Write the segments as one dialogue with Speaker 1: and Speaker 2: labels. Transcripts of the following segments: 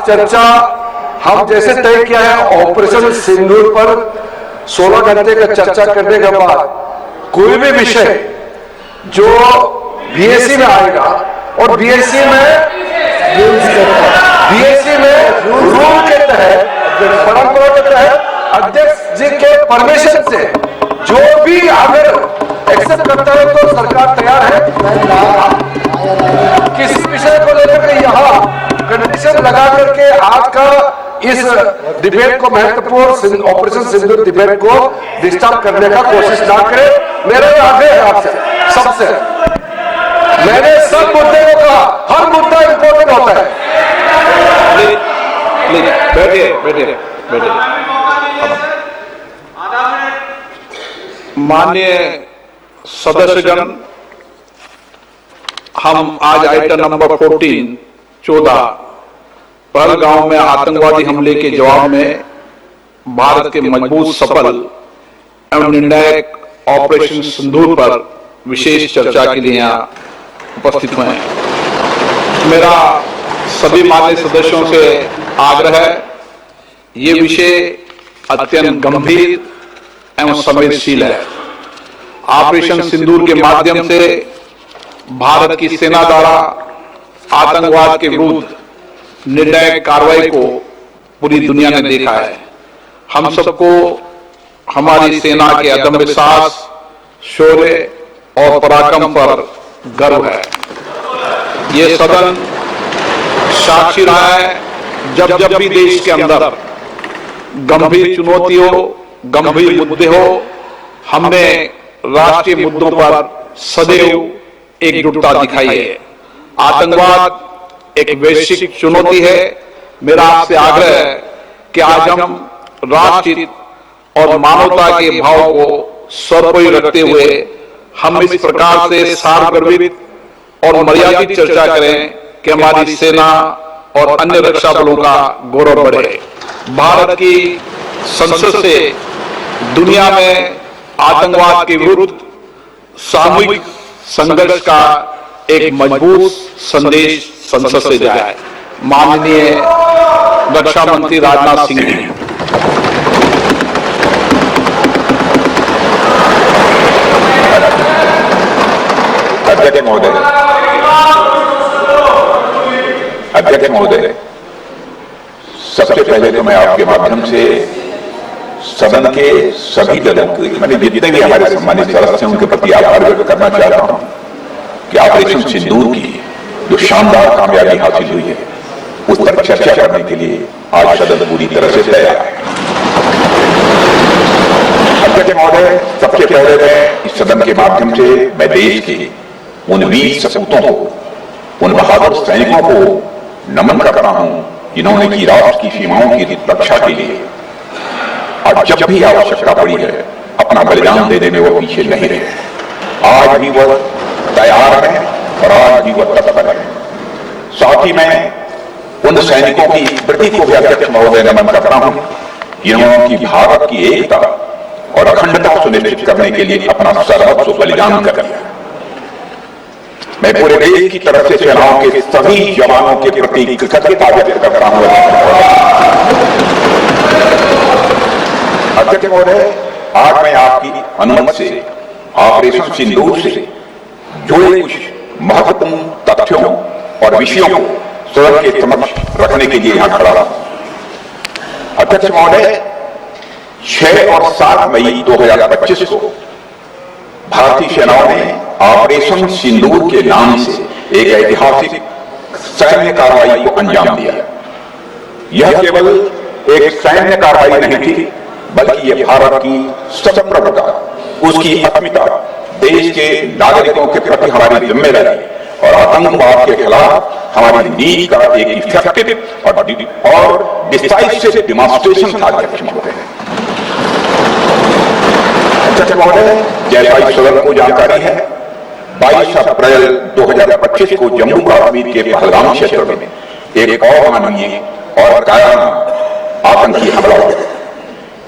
Speaker 1: चर्चा हम जैसे तय किया है, ऑपरेशन सिंदूर पर 16 घंटे का चर्चा करने के बाद कोई भी विषय जो बीएससी में आएगा और बीएससी में रूल के तहत, परंपरा के तहत अध्यक्ष जी के परमिशन से जो भी अगर एक्सेप्ट करता है तो सरकार तैयार है। किसी विषय को लेकर के यहाँ कंडीशन लगा करके आज का इस डिबेट को, महत्वपूर्ण ऑपरेशन सिंदूर डिबेट को डिस्टर्ब करने का कोशिश ना करें। मेरा आग्रह है आपसे सबसे, मैंने सब मुद्दे को कहा, हर मुद्दा इंपॉर्टेंट होता है।
Speaker 2: बैठिए। माननीय सदस्यगण, हम आज आइटम नंबर 14 पहलगांव में आतंकवादी हमले के जवाब में भारत के मजबूत, सफल एवं निर्णायक ऑपरेशन सिंदूर पर विशेष चर्चा के लिए यहाँ उपस्थित हुए हैं। मेरा सभी माननीय सदस्यों से आग्रह है, ये विषय अत्यंत गंभीर एवं संवेदनशील है। ऑपरेशन सिंदूर के माध्यम से भारत की सेना द्वारा आतंकवाद के विरुद्ध निर्णायक कार्रवाई को पूरी दुनिया ने देखा है। हम सबको हमारी सेना के अदम्य साहस, शौर्य और पराक्रम पर गर्व है। ये सदन साक्षी रहा है, जब भी देश के अंदर गंभीर चुनौती हो, गंभीर मुद्दे हो, हमने राष्ट्रीय मुद्दों पर सदैव एकजुटता दिखाई है। आतंकवाद एक वैश्विक चुनौती है। मेरा आपसे आग्रह है कि आज हम राष्ट्र और मानवता के भाव को सर्वोपरि रखते हुए हम इस प्रकार से सार्वभौमिक और मर्यादित चर्चा करें कि हमारी सेना और अन्य रक्षा बलों का गौरव बढ़े। भारत की संसद से दुनिया में आतंकवाद के विरुद्ध सामूहिक संघर्ष का एक मजबूत संदेश संसद से जाए। माननीय रक्षा मंत्री राजनाथ सिंह जी।
Speaker 3: अध्यक्ष महोदय, सबसे पहले तो मैं आपके माध्यम से सदन के सभी दलों के, मैंने जितने भी हमारे सम्मानित सदस्य हैं उनके प्रति आभार व्यक्त करना चाहता हूं कि ऑपरेशन सिंदूर की जो शानदार कामयाबी हासिल हुई है उस पर चर्चा करने के लिए आज सदन पूरी तरह से तैयार है। अध्यक्ष महोदय, सबसे पहले मैं इस सदन के माध्यम से मैं देश के उन वीर सपूतों को, उन बहादुर सैनिकों को नमन करता हूं जिन्होंने की राष्ट्र की सीमाओं की रक्षा के लिए और जब भी आवश्यकता पड़ी है अपना बलिदान देने में वो पीछे नहीं रहे। आज भी वह तैयार है और आज भी वह तत्पर है। साथ ही मैं उन सैनिकों की प्रति को भी अध्यक्ष महोदय नमन करता हूं जिन्होंने की भारत की एकता और अखंडता सुनिश्चित करने के लिए अपना सर्वस्व बलिदान कर दिया। मैं पूरे देश की तरफ से सेनाओं के सभी जवानों के प्रति कृतज्ञता व्यक्त करता हूं। अध्यक्ष महोदय, आज मैं आपकी अनुमति से ऑपरेशन सिंदूर से जुड़े कुछ महत्वपूर्ण तथ्यों और विषयों को सदन के समक्ष रखने के लिए यहां खड़ा हूं। अध्यक्ष महोदय, 6 और 7 मई 2025 को भारतीय सेनाओं ने ऑपरेशन सिंदूर के नाम से एक ऐतिहासिक सैन्य कार्रवाई को अंजाम दिया। यह केवल एक सैन्य कार्रवाई नहीं थी, बल्कि यह भारत की संप्रभुता, उसकी अस्मिता, देश के नागरिकों के प्रति हमारी जिम्मेदारी और आतंकवाद के खिलाफ हमारी नीति का एक इफेक्टिव और डिसाइसिव डेमोंस्ट्रेशन था। अध्यक्ष महोदय, जैसा इस सदन को जानकारी है, 22 अप्रैल 2025 को जम्मू कश्मीर के पहलगाम क्षेत्र में एक अमानवीय और कायराना आतंकी हमला हुआ।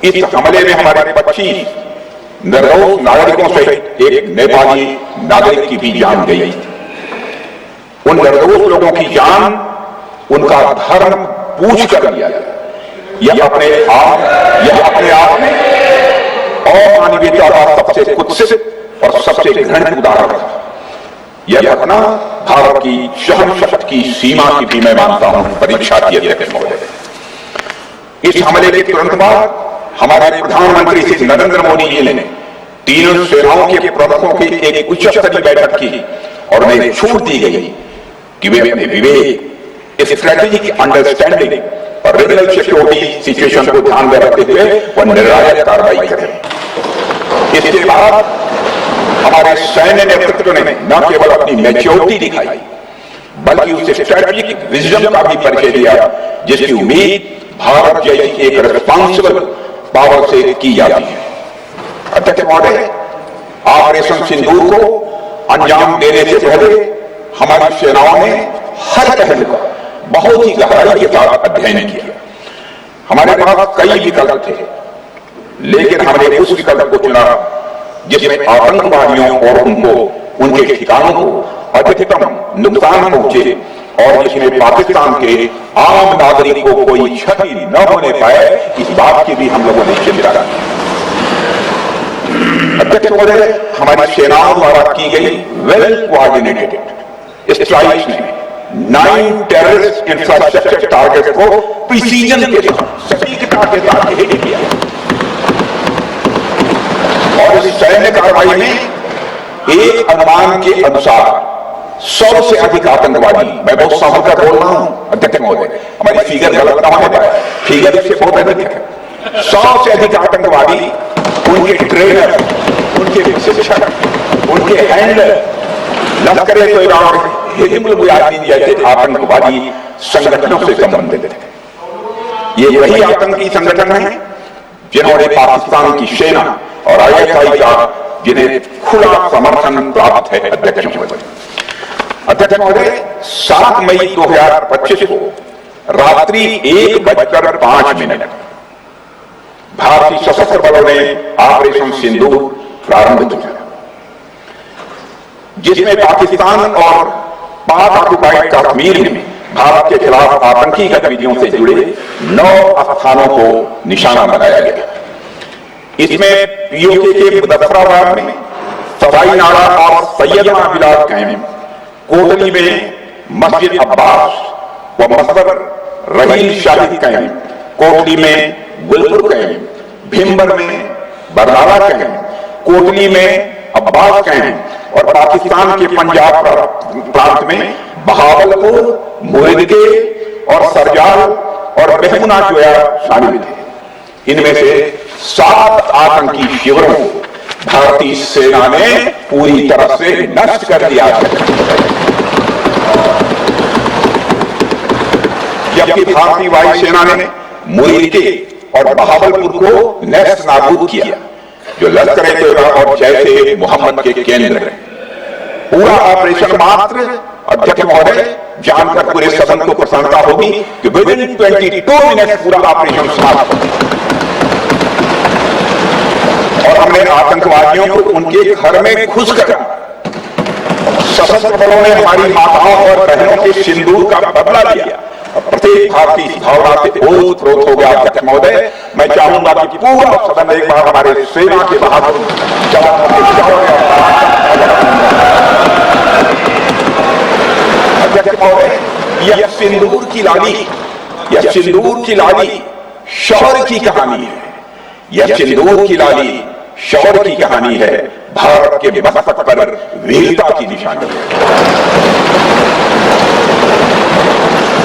Speaker 3: इस हमले में हमारे 25 निर्दोष नागरिकों सहित एक नेपाली नागरिक की भी जान गई। उन निर्दोष लोगों की जान उनका धर्म, पूछ कर लिया गया। यह अपने आप में अमानवीयता का सबसे कुत्सित और सबसे घृणित उदाहरण था। यह घटना भारत की सहन शक्ति की सीमा की भी मैं मानता हूं परीक्षा की अध्यक्ष महोदय। इस हमले के तुरंत बाद हमारे प्रधानमंत्री श्री नरेंद्र मोदी जी ने तीनों सेनाओं के प्रमुखों की एक उच्च स्तरीय बैठक की और उन्हें छूट दी गई कि वे अपने विवेक, स्ट्रेटेजिक अंडरस्टैंडिंग और रीजनल सिक्योरिटी सिचुएशन को ध्यान में रखते हुए वह निर्णायक कार्रवाई करें। इसके बाद हमारे सैन्य नेतृत्व ने न केवल अपनी मैच्योरिटी दिखाई बल्कि उस स्ट्रेटेजिक विजन का भी परिचय दिया जिसकी उम्मीद भारत जैसी एक रिस्पॉन्सिबल पावर से की जाती है। अध्यक्ष महोदय, ऑपरेशन सिंदूर को अंजाम देने से पहले हमारी सेनाओं ने हर पहलू का बहुत ही गहराई के साथ अध्ययन किया। हमारे पास कई विकल्प थे, लेकिन हमने उस विकल्प को चुना जिसमें आतंकवादियों और उनके ठिकानों को अधिकतम नुकसान पहुंचे और जिसमें पाकिस्तान के आम नागरिक को कोई क्षति न होने पाए, इस बात की भी हम लोगों ने चिंता की। अध्यक्ष महोदय, हमारी सेनाओं द्वारा की गई वेल कोऑर्डिनेटेड स्ट्राइक्स ने 9 टेररिस्ट इंफ्रास्ट्रक्चर टारगेट को प्रिसीजन के साथ सटीकता के साथ हिट किया और इस सैन्य कार्रवाई में एक अनुमान के अनुसार 100 से अधिक आतंकवादी, मैं बहुत संभल कर बोल रहा हूं अध्यक्ष महोदय, हमारी फिगर गलत ना होने पाए, फिगर इससे बहुत अधिक है। 100 से अधिक आतंकवादी, उनके ट्रेनर, उनके प्रशिक्षक, उनके हैंडलर, लश्कर-ए-तोयबा और हिजबुल मुजाहिदीन जैसे आतंकवादी संगठनों से संबंधित थे। ये वही आतंकी संगठन है जिन्होंने पाकिस्तान की सेना और ISI का जिन्हें खुला समर्थन प्राप्त है। अध्यक्ष महोदय, 7 मई 2025 को रात्रि 1:05 भारतीय सशस्त्र बलों ने ऑपरेशन सिंदूर प्रारंभ किया, जिसमें पाकिस्तान और पाक ऑक्युपाइड कश्मीर में भारत के खिलाफ आतंकी गतिविधियों से जुड़े 9 स्थानों को निशाना बनाया गया। इसमें POK के मुजफ्फराबाद में सवाई नाला और सैयदना बिलाल कैंप, कोटली में मस्जिद अब्बास व मसबर रहील शाहिद कैंप, कोटली में गुलपुर कैंप, भिम्बर में बरनाला कैंप, कोटली में अब्बास कैंप और पाकिस्तान के पंजाब प्रांत में बहावलपुर, मुहिदके और सरजाल और बेहमुना जोया शामिल थे। इनमें से 7 आतंकी शिविरों को भारतीय सेना ने पूरी तरह से नष्ट कर दिया, जबकि भारतीय वायुसेना ने मुहिदके और बहावलपुर को नेस्त नाबूद किया, जो लश्कर-ए-तोयबा और जैश-ए मोहम्मद के केंद्र है। पूरा ऑपरेशन मात्र, अध्यक्ष महोदय, जानकर पूरे सदन को प्रसन्नता होगी कि विदिन 22 मिनट पूरा ऑपरेशन समाप्त हो गया और हमने आतंकवादियों को उनके घर में घुसकर सशस्त्र बलों ने हमारी माताओं और बहनों के सिंदूर का बदला लिया। प्रत्येक भारतीय भावना से ओत-प्रोत हो गया। अध्यक्ष महोदय, मैं चाहूंगा कि पूरा सदन एक बार हमारे सेना के बहादुर जवानों के अध्यक्ष महोदय, यह सिंदूर की लाली शौर्य की कहानी है। यह सिंदूर की लाली शौर्य की कहानी है, भारत के मस्तक पर वीरता की निशानी है।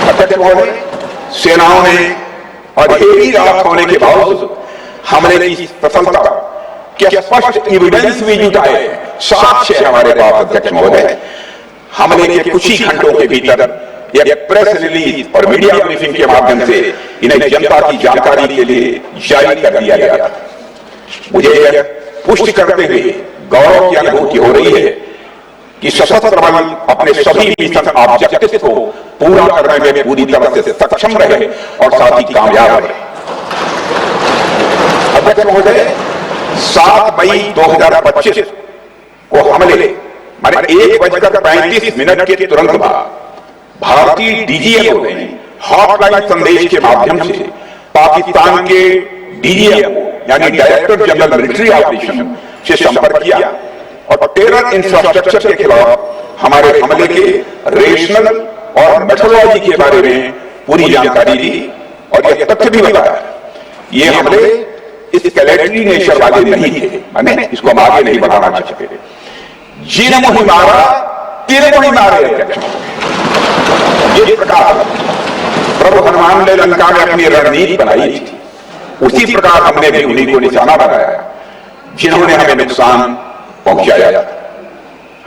Speaker 3: अध्यक्ष महोदय, सेनाओं ने अधेरी रात होने के बावजूद हमले की सफलता के स्पष्ट एविडेंस भी जुटाए, साक्ष्य हमारे पास। अध्यक्ष महोदय, हमले के कुछ ही घंटों के भीतर एक प्रेस रिलीज और मीडिया ब्रीफिंग के माध्यम से इन्हें जनता की जानकारी के लिए जारी कर दिया गया। मुझे यह पुष्टि करते हुए गौरव की अनुभूति हो रही है कि सशस्त्र बल अपने सभी मिशन ऑब्जेक्टिव्स को पूरा करने में पूरी तरह से सक्षम रहे और साथ ही कामयाब रहे। अध्यक्ष महोदय, 7 मई 2025 को हमले माने 1:35 के तुरंत बाद भारतीय DGFO ने हॉटलाइन संदेश के माध्यम से पाकिस्तान के डीजीएम यानी डायरेक्टर जनरल मिलिट्री ऑपरेशन से संपर्क किया और टेरर इंफ्रास्ट्रक्चर के खिलाफ हमारे हमले के रेशनल और मेथोडोलॉजी के बारे में पूरी जानकारी दी और यह तथ्य भी बताया ये हमले एस्केलेटरी नेचर वाले नहीं थे, मैंने इसको हम आगे नहीं बढ़ाना चाहते। जिन्हें ही मारा तिन्हें ही मारे। जिस प्रकार प्रभु हनुमान ने लंका में अपनी रणनीति बनाई थी, उसी प्रकार हमने भी उन्हीं को निशाना बनाया जिन्होंने हमें नुकसान पहुंचाया।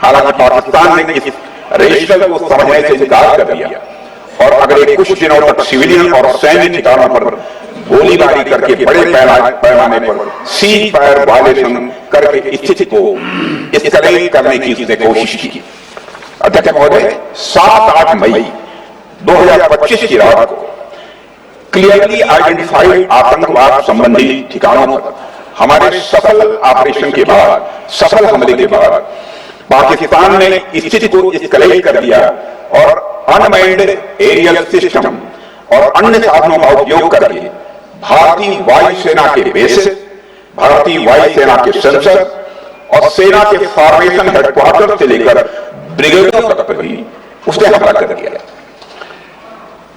Speaker 3: हालांकि पाकिस्तान ने इस रेशनल को समझने से इनकार कर दिया और अगले कुछ दिनों तक सिविलियन और सैन्य ठिकानों पर गोलीबारी करके बड़े पैमाने पर सीज फायर वायलेशन करके स्थिति को एस्केलेट करने की उसने कोशिश की। अध्यक्ष महोदय, 7-8 मई 2025 की रात को क्लियरली आइडेंटिफाइड आतंकवाद संबंधी ठिकानों पर हमारे सफल ऑपरेशन के बाद, सफल हमले के बाद पाकिस्तान ने स्थिति को एस्केलेट कर दिया और अनमैन्ड एरियल सिस्टम और अन्य साधनों का उपयोग करके भारतीय वायुसेना के बेसिस, भारतीय वायुसेना के सेंसर और सेना के फॉर्मेशन हेडक्वार्टर से लेकर ब्रिगेडों तक पर भी उसने हमला कर दिया।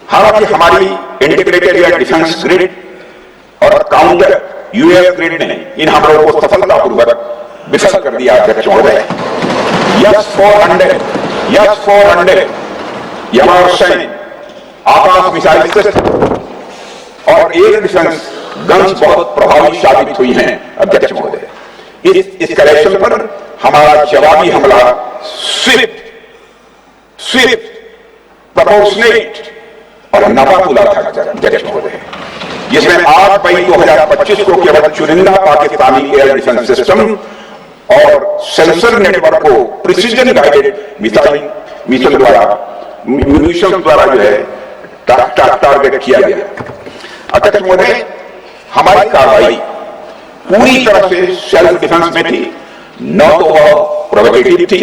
Speaker 3: हालांकि हमारी इंटीग्रेटेड एयर डिफेंस ग्रिड और काउंटर यूएस ग्रिड ने इन हमलों को सफलतापूर्वक विफल कर दिया। अध्यक्ष महोदय, S-400 यमारसैन आकाश मिसाइल सिस्टम और एयर डिफेंस गन्स बहुत प्रभावी साबित हुई हैं। अध्यक्ष महोदय, इस एस्केलेशन पर हमारा जवाबी हमला स्विफ्ट, प्रोपोर्शनेट और नपातुला था। अध्यक्ष महोदय, जिसमें 8 मई 2025 को केवल चुनिंदा पाकिस्तानी एयर डिफेंस सिस्टम और सेंसर नेटवर्क को प्रिसीजन गाइडेड मिशन द्वारा जो है टारगेट किया गया। अध्यक्ष महोदय, हमारी कार्रवाई पूरी तरह से सेल्फ डिफेंस में थी, न तो वह प्रोवोकेटिव थी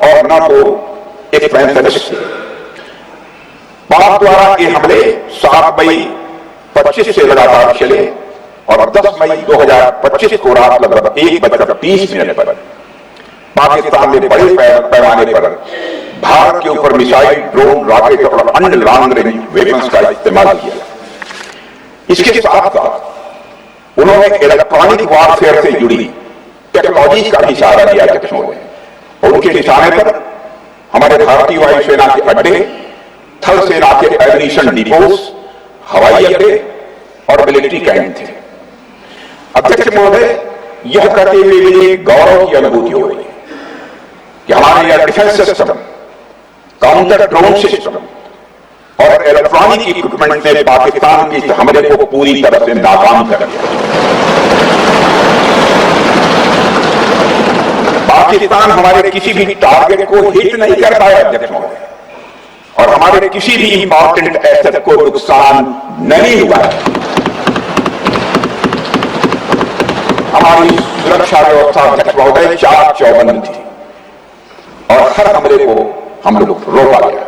Speaker 3: और न तो एक्सपेंसिव थी। पाक द्वारा ये हमले 7 मई 25 से लगातार चले और 10 मई 2025 को रात लगभग 1:30 पर पाकिस्तान ने बड़े पैमाने पर भारत के ऊपर मिसाइल, ड्रोन, रॉकेट और अन्य लॉन्ग रेंज वेपन्स का इस्तेमाल किया। इसके साथ साथ उन्होंने इलेक्ट्रॉनिक वॉरफेयर से जुड़ी टेक्नोलॉजी का भी सहारा लिया। और उनके निशाने पर हमारे भारतीय वायुसेना के अड्डे, थल सेना के एग्नीशन डिपोज, हवाई अड्डे और मिलिट्री कैंप थे। अध्यक्ष महोदय, यह कहते हुए मुझे गौरव की अनुभूति हो रही है कि हमारे air defence system, counter drone system और इलेक्ट्रॉनिक इक्विपमेंट ने पाकिस्तान के इस हमले को पूरी तरह से नाकाम कर दिया। पाकिस्तान हमारे किसी भी टारगेट को हिट नहीं कर पाया। अध्यक्ष महोदय, और हमारे किसी भी इंपॉर्टेंट एसेट को नुकसान नहीं हुआ। हमारी सुरक्षा व्यवस्था अध्यक्ष महोदय 4 चौबंद थी और हर हमले को हम लोग रोका गया।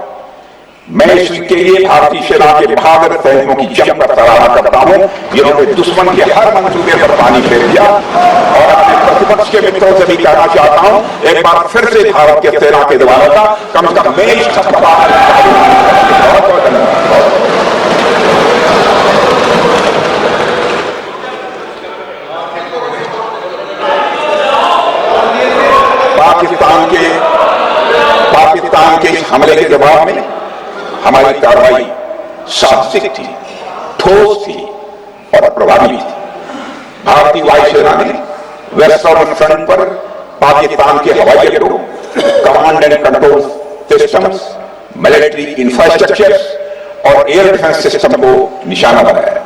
Speaker 3: मैं इसके लिए भारतीय सेना के बहादुर सैनिकों की जमकर सराहना करता हूं, जिन्होंने दुश्मन के हर मंसूबे पर पानी फेर दिया। और अपने प्रतिपक्ष के मित्रों से भी कहना चाहता हूं, एक बार फिर से भारत के सेना के द्वारा कम से कम मेरी पाकिस्तान के इस हमले के जवाब में हमारी कार्रवाई साहसिक थी, ठोस थी और प्रभावी थी। भारतीय वायुसेना ने वेस्टर्न फ्रंट पर पाकिस्तान के हवाई अड्डों, command and control systems, military infrastructures और एयर डिफेंस सिस्टम को निशाना बनाया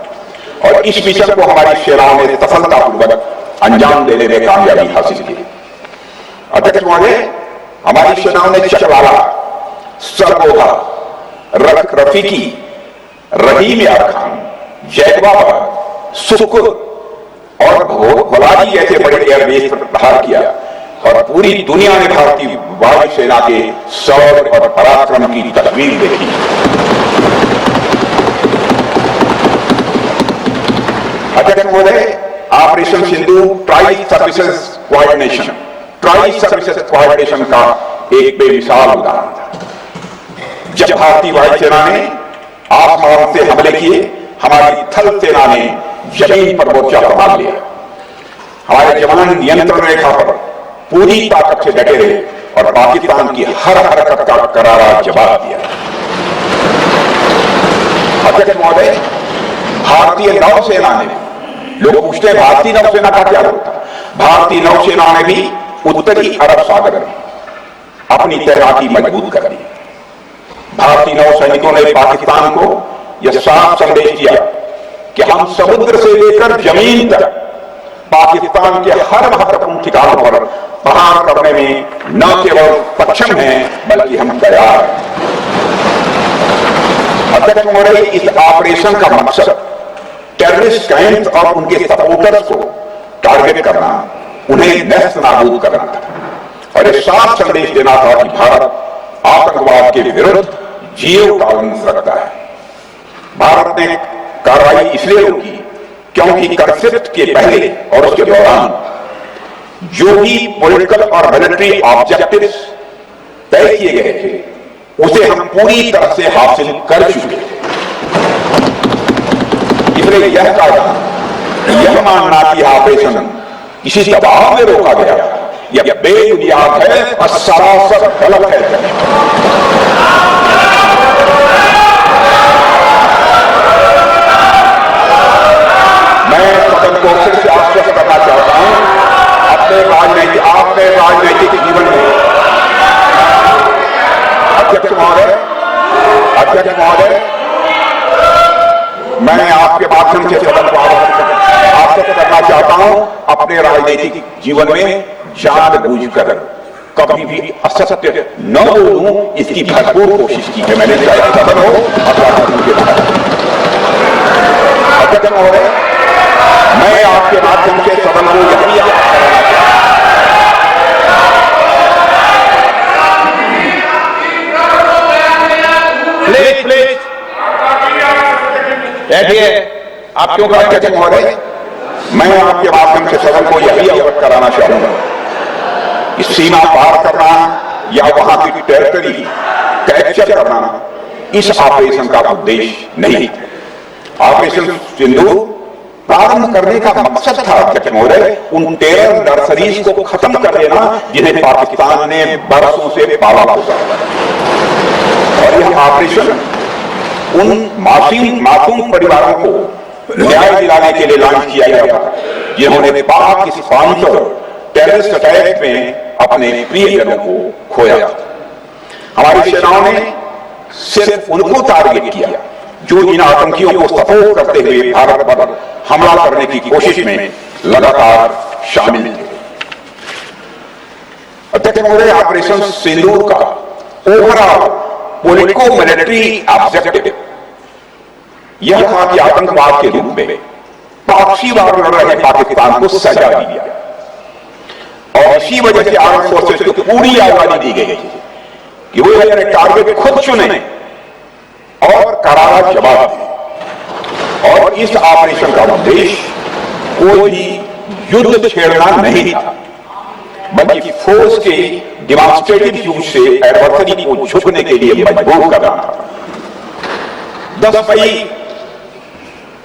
Speaker 3: और इस मिशन को हमारी सेनाओं ने सफलतापूर्वक अंजाम देने में कामयाबी हासिल की। अध्यक्ष महोदय, हमारी सेनाओं ने चकवाला, सरगोधा, रफीकी, रहीम यार खान, जैकबाबाद, सुकुर और भोलाजी जैसे बड़े एयरबेस पर प्रहार किया और पूरी दुनिया ने भारतीय वायुसेना के शौर्य और पराक्रम की तस्वीर देखी। अध्यक्ष महोदय, operation Sindhu tri services coordination का एक बेमिसाल उदाहरण था। जब भारतीय वायुसेना ने आसमान से हमले किए, हमारी थल सेना ने जमीन पर मोर्चा संभाल लिया। हमारे जवान नियंत्रण रेखा पर पूरी ताकत से डटे रहे और पाकिस्तान की हर हरकत का करारा जवाब दिया। अध्यक्ष महोदय, भारतीय नौसेना ने, लोग पूछते हैं भारतीय नौसेना का क्या होता है, भारतीय नौसेना ने भी उत्तरी अरब सागर में अपनी तैनाती मजबूत कर दी। भारतीय नौसैनिकों ने पाकिस्तान को यह साफ संदेश दिया कि हम समुद्र से लेकर जमीन तक पाकिस्तान के हर महत्वपूर्ण ठिकानों पर प्रहार करने में न केवल सक्षम हैं बल्कि हम तैयार हैं। अध्यक्ष महोदय, इस ऑपरेशन का मकसद टेररिस्ट कैंप और उनके सपोर्टर्स को टारगेट करना, उन्हें नेस्त नाबूद करना था और यह साफ संदेश देना था कि भारत आतंकवाद के विरुद्ध जीरो टॉलरेंस रखता है। भारत ने कार्रवाई इसलिए रोकी क्योंकि कंसेप्ट के पहले और उसके दौरान जो भी पॉलिटिकल और मिलिट्री ऑब्जेक्टिव्स तय किए गए थे उसे हम पूरी तरह से हासिल कर चुके थे। इसलिए यह कहना, यह मानना कि ऑपरेशन किसी दबाव में रोका गया, यह बेबुनियाद है और सरासर गलत है। मैं सदन को फिर से आश्वस्त करना चाहता हूं, अपने राजनैतिक जीवन में अध्यक्ष महोदय, मैं आपके माध्यम से सदन को आश्वस्त करना चाहता हूं, अपने राजनीतिक जीवन में जानबूझकर कभी भी असत्य न बोलूं, इसकी भरपूर कोशिश की है मैंने, चाहे सदन हो अथवा अध्यक्ष महोदय, मैं आपके माध्यम से सदन को यही प्लीज बैठिए, आप क्यों करें अध्यक्ष महोदय, मैं आपके माध्यम से सदन को यही अवगत कराना चाहूंगा, इस सीमा पार करना या वहां की टेरिटरी कैप्चर करना इस ऑपरेशन का उद्देश्य नहीं। ऑपरेशन सिंधु प्रारंभ करने का मकसद था अध्यक्ष महोदय, उन टेरर नर्सरीज को खत्म कर देना जिन्हें पाकिस्तान ने बरसों से पाला पोसा, और यह ऑपरेशन उन मासूम परिवारों को न्याय दिलाने के लिए लॉन्च किया गया था जिन्होंने पाक स्पॉन्सर टेररिस्ट अटैक में अपने प्रियजनों को खोया। हमारी सेनाओं ने सिर्फ उनको टारगेट किया जो इन आतंकियों को सपोर्ट करते हुए भारत पर हमला करने की कोशिश में लगातार शामिल थे। अध्यक्ष महोदय, ऑपरेशन सिंदूर का ओवरऑल पॉलिटिको मिलिट्री ऑब्जेक्टिव यह था कि आतंकवाद के रूप में प्रॉक्सी वार लड़ रहे पाकिस्तान को सजा दी जाए, और इसी वजह से आर्म्ड फोर्सेस को पूरी आजादी दी गई कि वो अपने टारगेट खुद चुने और करारा जवाब दें, और इस ऑपरेशन का उद्देश्य कोई भी युद्ध छेड़ना नहीं था, बल्कि फोर्स के डिमॉन्स्ट्रेटिव यूज से एडवर्सरी को झुकने के लिए मजबूर करना था। 10 मई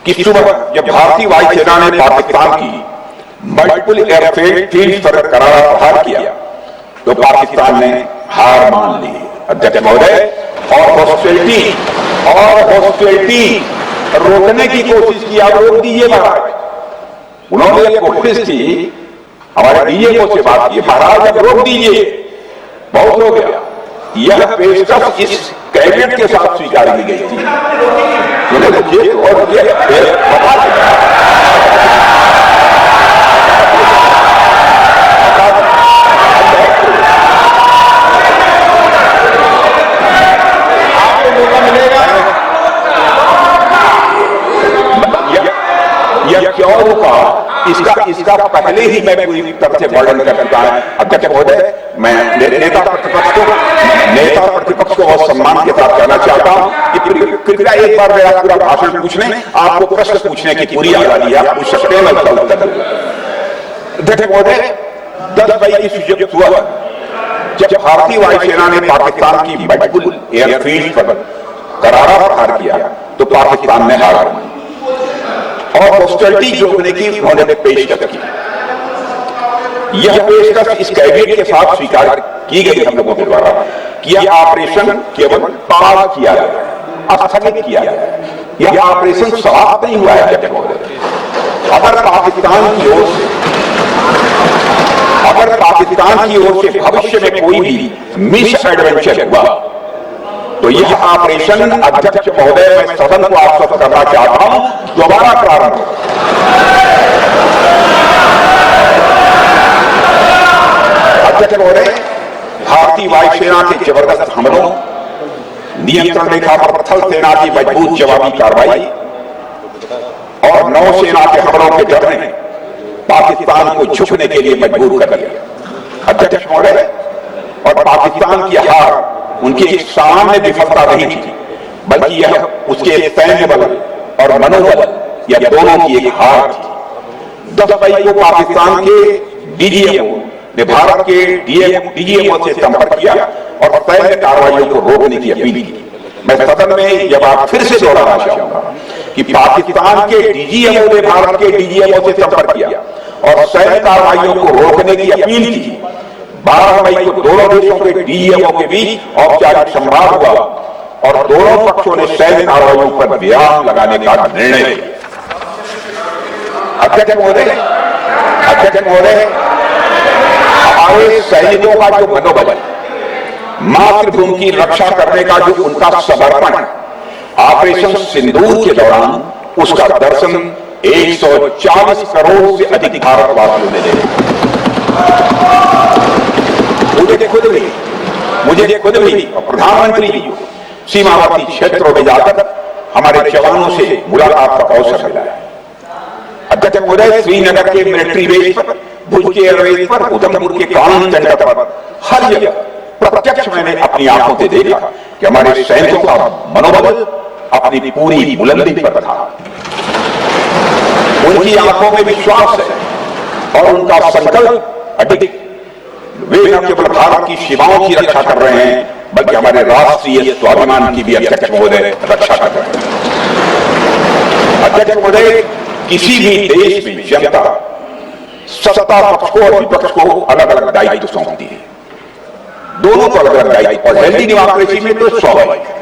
Speaker 3: की सुबह जब भारतीय वायुसेना ने पाकिस्तान की मल्टीपल एयरफील्ड पर करारा प्रहार किया तो पाकिस्तान ने हार मान ली अध्यक्ष महोदय, और हॉस्टिलिटी रोकने की कोशिश की। आप रोक दीजिए महाराज, उन्होंने कोशिश की, हमारे डीजीपी से बात की, महाराज अब रोक दीजिए, बहुत हो गया। यह पेशकश इस कैबिनेट के साथ स्वीकार की गई थी। यह क्यों रुका, इसका पहले ही मैं पूरी तरह से वर्णन कर चुका है अध्यक्ष महोदय। मैं नेता प्रतिपक्ष को और सम्मान के साथ कहना चाहता हूं कि कृपया एक बार मेरा पूरा भाषण पूछ लें, आपको प्रश्न पूछने की पूरी आजादी है, आप पूछ सकते हैं, मैं उसका उत्तर दूंगा। महोदय, 10 मई की सुयुक्त हुआ जब भारतीय वायुसेना ने पाकिस्तान की मजबूल एयरफील्ड पर करारा प्रहार किया तो पाकिस्तान ने हार मानी और हॉस्टिलिटी रोकने की उन्होंने पेशकश की। यह पेशकश इस कैबिनेट के साथ स्वीकार की गई हम लोगों के द्वारा कि यह ऑपरेशन केवल पार किया गया, स्थगित किया गया, यह ऑपरेशन समाप्त नहीं हुआ है। अगर पाकिस्तान की ओर से भविष्य में कोई भी मिस एडवेंचर हुआ तो यह ऑपरेशन, अध्यक्ष महोदय, मैं सदन को आश्वस्त करना चाहता हूं, दोबारा प्रारंभ हो। अध्यक्ष महोदय, भारतीय वायुसेना के जबरदस्त हमलों, नियंत्रण रेखा पर थल सेना की मजबूत जवाबी कार्रवाई और नौसेना के हमलों के डर ने पाकिस्तान को झुकने के लिए मजबूर कर दिया। अध्यक्ष महोदय, और पाकिस्तान की हार उनकी एक सामान्य विफलता नहीं थी, बल्कि यह उसके सैन्य बल और मनोबल, यह दोनों की एक हार थी। 10 मई को पाकिस्तान के डीजीएमओ ने भारत के डीजीएमओ से संपर्क किया और सैन्य कार्रवाइयों को रोकने की अपील की। मैं सदन में यह बात फिर से दोहराना चाहूंगा कि पाकिस्तान के डीजीएमओ ने भारत के डीजीएमओ से संपर्क किया और सैन्य कार्रवाइयों को रोकने की अपील की। 12 मई को दोनों देशों के डीजीएमओ के बीच औपचारिक संवाद हुआ और दोनों पक्षों ने सैन्य कार्रवाइयों पर विराम लगाने का निर्णय लिया। अध्यक्ष महोदय, हमारे सैनिकों का जो मनोबल, मातृभूमि की रक्षा करने का जो उनका समर्पण ऑपरेशन सिंदूर के दौरान, उसका दर्शन 140 करोड़ से अधिक भारतवासियों ने देखा। मुझे खुद भी प्रधानमंत्री जी सीमावर्ती क्षेत्रों में जाकर हमारे जवानों से मुलाकात का अवसर मिला है। अध्यक्ष महोदय, श्रीनगर के मिलिट्री बेस पर, भुज के एयरबेस पर, उधमपुर के कानून सेंटर पर, हर जगह प्रत्यक्ष मैंने अपनी आंखों से देखा कि हमारे सैनिकों का मनोबल अपनी पूरी बुलंदी पर था। उनकी आंखों में विश्वास है और उनका संकल्प अडिग। वे न केवल भारत की सीमाओं की रक्षा कर रहे हैं, बल्कि हमारे राष्ट्रीय स्वाभिमान की भी अध्यक्ष महोदय रक्षा कर रहे हैं। अध्यक्ष महोदय, किसी भी देश में जनता सत्ता पक्ष को और विपक्ष को अलग अलग दायित्व सौंपती है, दोनों को अलग अलग दायित्व। और हेल्दी डेमोक्रेसी में तो स्वाभाविक है,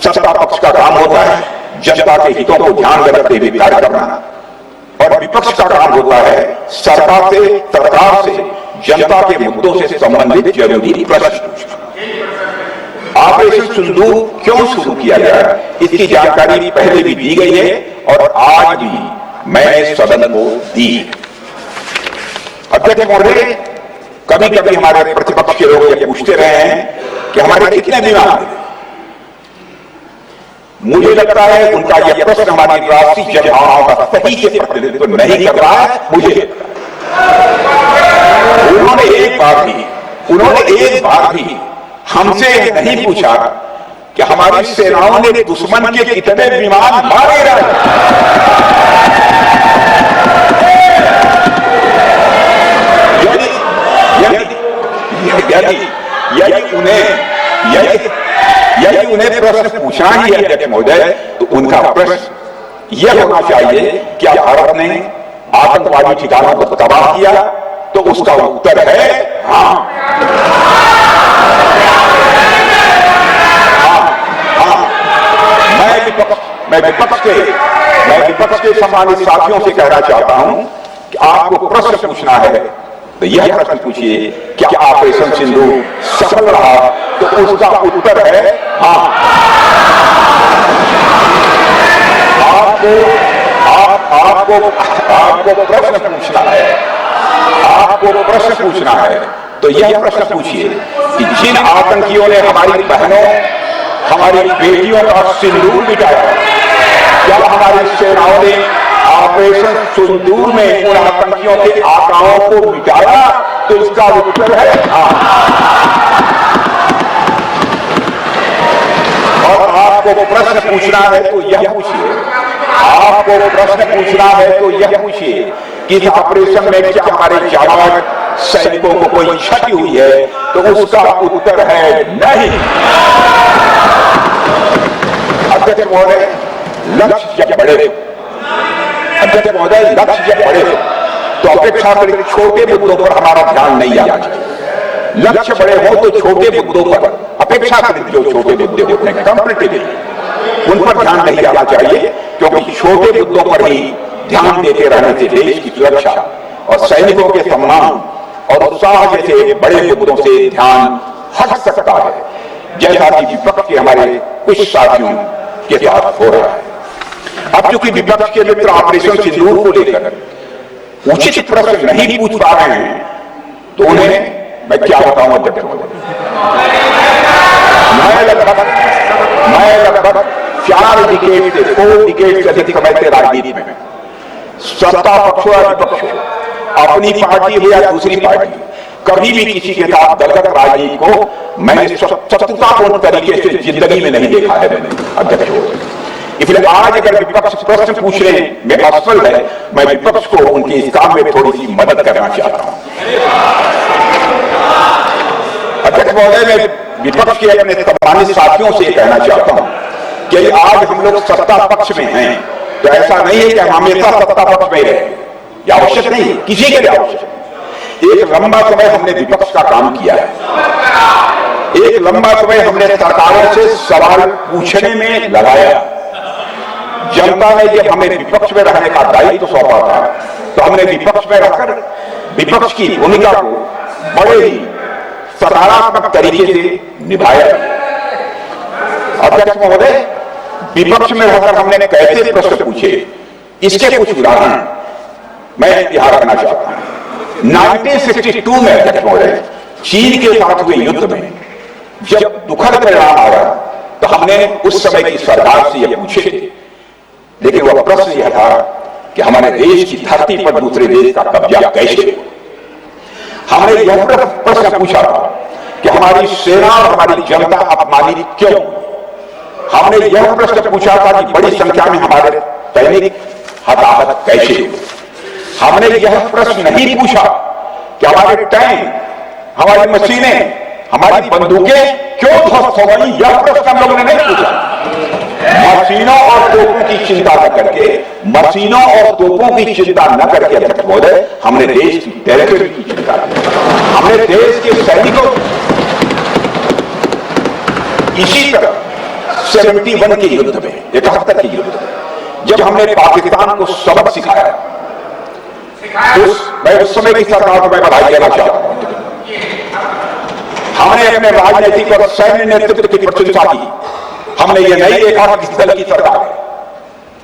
Speaker 3: सत्ता पक्ष का काम होता है जनता के हितों को ध्यान में रखते हुए कार्य करना और विपक्ष का काम होता है सरकार से जनता के मुद्दों से संबंधित जरूरी प्रश्न पूछना। ऑपरेशन सिंदूर क्यों शुरू किया गया, इसकी जानकारी पहले भी दी गई है और आज भी मैंने सदन को दी। अध्यक्ष महोदय, कभी कभी हमारे प्रतिपक्ष के लोग ये पूछते रहे हैं कि हमारे कितने विमान हैं। मुझे लगता है उनका यह प्रश्न हमारी राष्ट्रीय जनभावनाओं का सही से प्रतिनिधित्व नहीं कर रहा है। मुझे उन्होंने एक बार भी हमसे नहीं पूछा कि हमारी सेनाओं ने दुश्मन के कितने विमान मारे रहे। यदि उन्हें प्रश्न पूछना ही है अध्यक्ष महोदय, तो उनका प्रश्न यह होना चाहिए कि भारत ने आतंकवादी ठिकानों को तबाह किया, तो उसका उत्तर है हाँ। मैं विपक्ष के सम्मानित साथियों से कहना चाहता हूं कि आपको प्रश्न पूछना है तो यह प्रश्न पूछिए, क्या ऑपरेशन सिंदूर सफल रहा, तो उसका उत्तर है हाँ। आपको प्रश्न पूछना है तो यह प्रश्न पूछिए कि जिन आतंकियों ने हमारी बहनों, हमारी बेटियों का सिंदूर मिटाया, क्या हमारी सेनाओं ने ऑपरेशन सिंदूर में उन आतंकियों के आकाओं को मिटाया, तो इसका उत्तर है हाँ। और आपको प्रश्न पूछना है तो यह पूछिए, आपको प्रश्न पूछना है तो यह पूछिए कि इस ऑपरेशन में क्या हमारे जवान सैनिकों को कोई क्षति हुई है, तो उसका उत्तर है नहीं। अध्यक्ष महोदय, लक्ष्य जब बड़े अध्यक्ष महोदय लक्ष्य जब बड़े तो अपेक्षाकृत छोटे मुद्दों पर हमारा ध्यान नहीं जाना चाहिए। लक्ष्य बड़े हो तो छोटे मुद्दों पर, अपेक्षाकृत जो छोटे मुद्दे होते हैं कंपैरेटिवली, उन पर ध्यान नहीं जाना चाहिए, क्योंकि छोटे मुद्दों पर ही ध्यान देते रहने से देश की सुरक्षा और सैनिकों के सम्मान और उत्साह जैसे बड़े मुद्दों से ध्यान हट सकता है, जैसा कि विपक्ष के हमारे कुछ साथियों के साथ हो रहा है। अब चूंकि विपक्ष के मित्र ऑपरेशन सिंदूर को लेकर उचित प्रश्न नहीं पूछ पा रहे हैं, तो उन्हें मैं क्या बताऊं अध्यक्ष महोदय। मैं लगभग 4 डिकेड से 4 डिकेड से अधिक समय से राजनीति में, सत्ता पक्ष और विपक्ष, अपनी पार्टी हो या दूसरी पार्टी, कभी भी किसी के साथ दलगत राजनीति को मैंने शत्रुतापूर्ण तरीके से जिंदगी में नहीं देखा है मैंने अध्यक्ष महोदय। इसलिए आज अगर विपक्ष प्रश्न पूछ रहे हैं, मैं असफल है, मैं विपक्ष को उनके इस काम में थोड़ी सी मदद करना चाहता हूं। अध्यक्ष महोदय, मैं विपक्ष के अपने सम्मानित साथियों से कहना चाहता हूं कि आज हम लोग सत्ता पक्ष में हैं, तो ऐसा नहीं है कि हम हमेशा सत्ता पक्ष में रहे, यह आवश्यक नहीं, किसी के लिए आवश्यक। एक लंबा समय हमने विपक्ष का काम किया है, एक लंबा समय हमने सरकारों से सवाल पूछने में लगाया। जनता ने जब हमें विपक्ष में रहने का दायित्व सौंपा था, तो हमने विपक्ष में रहकर विपक्ष की भूमिका को बड़े ही सकारात्मक तरीके से निभाया। अध्यक्ष महोदय, विपक्ष में रहकर हमने कैसे प्रश्न पूछे, इसके कुछ उदाहरण मैं यहां रखना चाहता हूं। 1962 में अध्यक्ष महोदय चीन के साथ हुए युद्ध में जब दुखद परिणाम आया, तो हमने उस समय की सरकार से यह पूछे थे, लेकिन वह प्रश्न यह था कि हमारे देश की धरती पर दूसरे देश का कब्जा कैसे हो। हमने यह प्रश्न पूछा था कि हमारी सेना और हमारी जनता अपमानित क्यों। हमने यह प्रश्न पूछा था कि बड़ी संख्या में हमारे सैनिक हताहत कैसे हुए। हमने यह प्रश्न नहीं पूछा कि हमारे टैंक, हमारी मशीनें, हमारी बंदूकें क्यों ध्वस्त हो गई। यह प्रश्न हम लोगों ने नहीं पूछा। मशीनों और तोपों की चिंता न करके, मशीनों और तोपों की चिंता न करके अध्यक्ष महोदय, हमने देश की टेरिटरी की चिंता की। हमने देश के सैनिकों, इसी तरह 71 के युद्ध में, 71 के युद्ध में जब हमने पाकिस्तान को सबक सिखाया, मैं उस समय की सरकार को मैं बधाई देना चाहता हूं। हमने अपने राजनीतिक और सैन्य नेतृत्व की प्रशंसा की। हमने ये नहीं देखा कि किस दल की सरकार है,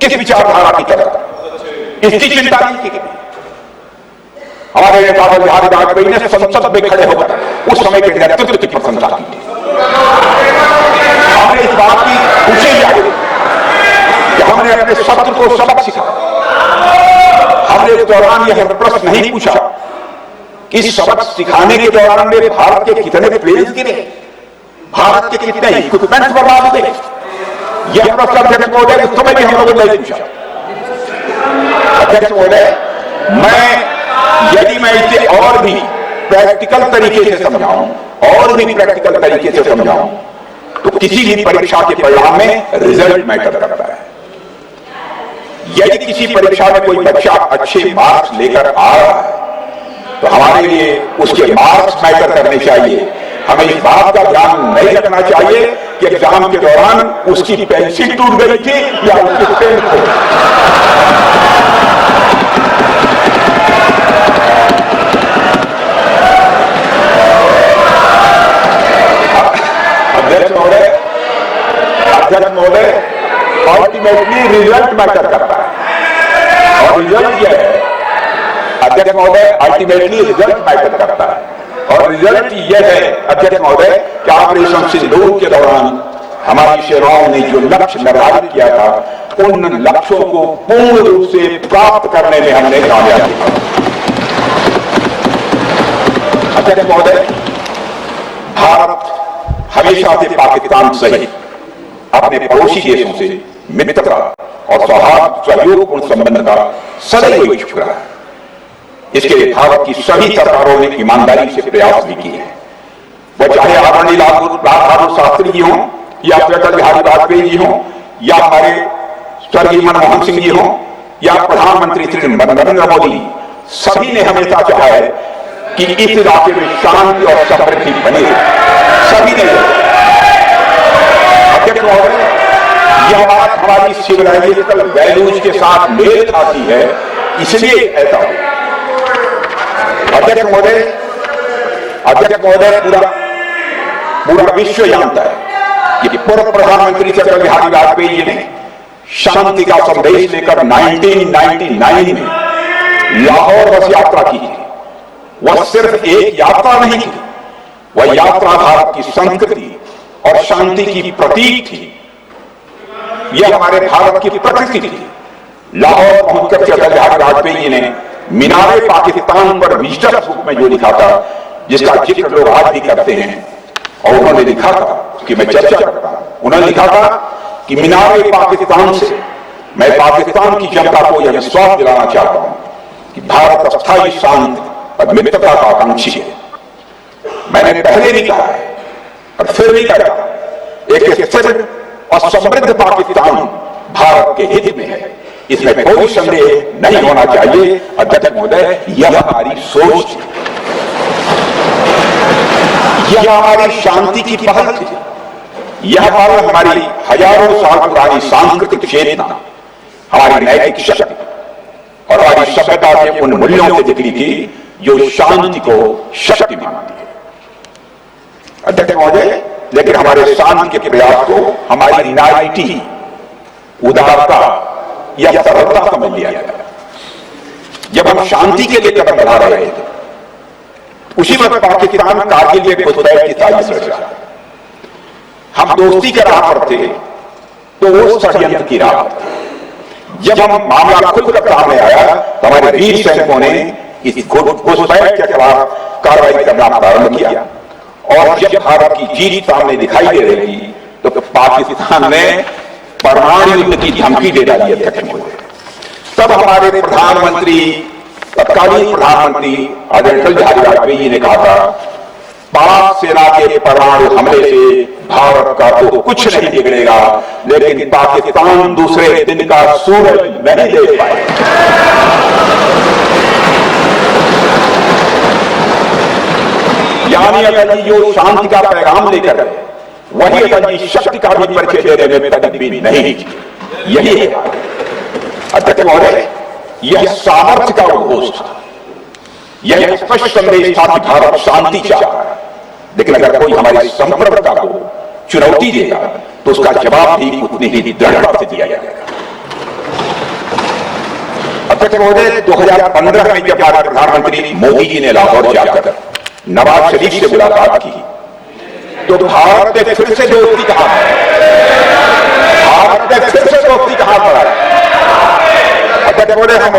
Speaker 3: किस विचारधारा की सरकार, इसकी चिंता नहीं की। हमारे नेता बिहारी वाजपेयी ने संसद में खड़े होकर उस समय के नेतृत्व की प्रशंसा की थी। हमने इस बात की खुशी जारी कि हमने अपने शत्रु को सबक सिखाया। हमने इस दौरान यह प्रश्न नहीं पूछा कि इस सबक सिखाने के दौरान में भारत के कितने प्लेन्स गिरे, भारत के कितने इक्विपमेंट्स बर्बाद हुए। यह प्रश्न अध्यक्ष महोदय उस समय भी हम लोगों ने नहीं पूछा। अध्यक्ष महोदय, यदि मैं इसे और भी प्रैक्टिकल तरीके से समझाऊं, और भी प्रैक्टिकल तरीके से समझाऊं, तो किसी भी परीक्षा के परिणाम में रिजल्ट मैटर करता है। यदि किसी परीक्षा में कोई बच्चा अच्छे मार्क्स लेकर आ रहा है, तो हमारे लिए उसके मार्क्स मैटर करने चाहिए। हमें इस बात का ध्यान नहीं रखना चाहिए कि एग्जाम के दौरान उसकी पेंसिल टूट गई थी या उसकी पेन खो। अध्यक्ष महोदय, अल्टीमेटली रिजल्ट मैटर करता है, और रिजल्ट यह है अध्यक्ष महोदय, अल्टीमेटली रिजल्ट मैटर करता है। और रिजल्ट यह है अध्यक्ष महोदय कि ऑपरेशन सिंदूर के दौरान हमारी सेनाओं ने जो लक्ष्य निर्धारित किया था, उन लक्ष्यों को पूर्ण रूप से प्राप्त करने में हमने कामयाबी अध्यक्ष महोदय, भारत हमेशा से पाकिस्तान सहित अपने पड़ोसी देशों से मित्रता और सहयोगपूर्ण संबंध का सदैव इच्छुक रहा है। इसके लिए भारत की सभी सरकारों ने ईमानदारी से प्रयास भी किए हैं। वो चाहे आदरणीय लाल बहादुर शास्त्री जी हों, या अटल बिहारी वाजपेयी जी हों, या हमारे स्वर्गीय मनमोहन सिंह जी हों, या प्रधानमंत्री श्री नरेंद्र मोदी, सभी ने हमेशा चाहा है कि इस इलाके में शांति और समृद्धि बने। सभी ने अध्यक्ष महोदय, यह बात हमारी सिविलाइजेशनल वैल्यूज के साथ मेल खाती है, इसलिए ऐसा हो। अध्यक्ष महोदय, पूरा विश्व जानता है कि पूर्व प्रधानमंत्री अटल बिहारी वाजपेयी जी ने शांति का संदेश लेकर 1999 में लाहौर बस यात्रा की थी। वह सिर्फ एक यात्रा नहीं थी, वह यात्रा भारत की संस्कृति और शांति की प्रतीक थी। यह हमारे भारत की प्रकृति थी। लाहौर पहुंचकर अटल बिहारी वाजपेयी जी ने मीनारे पाकिस्तान पर विजिटर रूप में जो लिखा था, जिसका जिक्र लोग आज भी करते हैं, और उन्होंने लिखा था कि मैं चर्चा करता हूं, उन्होंने लिखा था कि मीनारे पाकिस्तान से मैं पाकिस्तान की जनता को यह विश्वास दिलाना चाहता हूं कि भारत अस्थायी शांति और मित्रता का आकांक्षी है। मैंने पहले भी कहा है और फिर भी कहा, एक स्थिर और समृद्ध पाकिस्तान भारत के हित में है, इसमें कोई संदेह नहीं होना चाहिए। अध्यक्ष महोदय, यह हमारी सोच थी, यह हमारी शांति की पहल थी, यह हमारी हजारों साल पुरानी सांस्कृतिक चेतना, हमारी नैतिक शक्ति और हमारी सभ्यता के उन मूल्यों से निकली थी जो शांति को शक्ति मानती है। अध्यक्ष महोदय, लेकिन हमारे शांति के प्रयास को हमारी नाइटी, उदारता या सरलता समझ लिया गया। जब हम शांति के लिए कदम बढ़ा रहे थे, उसी वक्त पाकिस्तान कारगिल में घुसपैठ की साजिश रचा। हम दोस्ती के राह पर थे तो वो षड्यंत्र की राह पर। जब हम मामला खुलकर सामने आया तो हमारे वीर सैनिकों ने इस घुसपैठ के खिलाफ कार्रवाई करना प्रारंभ किया, और जब भारत की जीत सामने दिखाई दे रही थी तो पाकिस्तान ने परमाणु युद्ध की धमकी दे डाली। अध्यक्ष महोदय, तब हमारे प्रधानमंत्री, तत्कालीन प्रधानमंत्री आदरणीय अटल बिहारी वाजपेयी जी ने कहा था, पाक सेना के परमाणु हमले से भारत का तो कुछ नहीं बिगड़ेगा, लेकिन पाकिस्तान दूसरे दिन का सूरज नहीं देख पाए। यानी अटल जी जो शांति का पैगाम लेकर गए, वही अटल जी शक्ति का भी परिचय देने में कभी भी नहीं। यही है अध्यक्ष महोदय, यह सामर्थ्य का उद्घोष था, यह स्पष्ट संदेश था कि भारत शांति चाहता है, लेकिन अगर कोई हमारी संप्रभुता को चुनौती देगा तो उसका जवाब भी उतनी ही दृढ़ता से दिया जाएगा। अध्यक्ष महोदय, 2015 में जब हमारे प्रधानमंत्री मोदी जी ने लाहौर जाकर नवाज शरीफ से मुलाकात की तो भारत ने फिर से दोस्ती कहा, भारत ने फिर से दोस्ती कहा पड़ा। अध्यक्ष महोदय, हम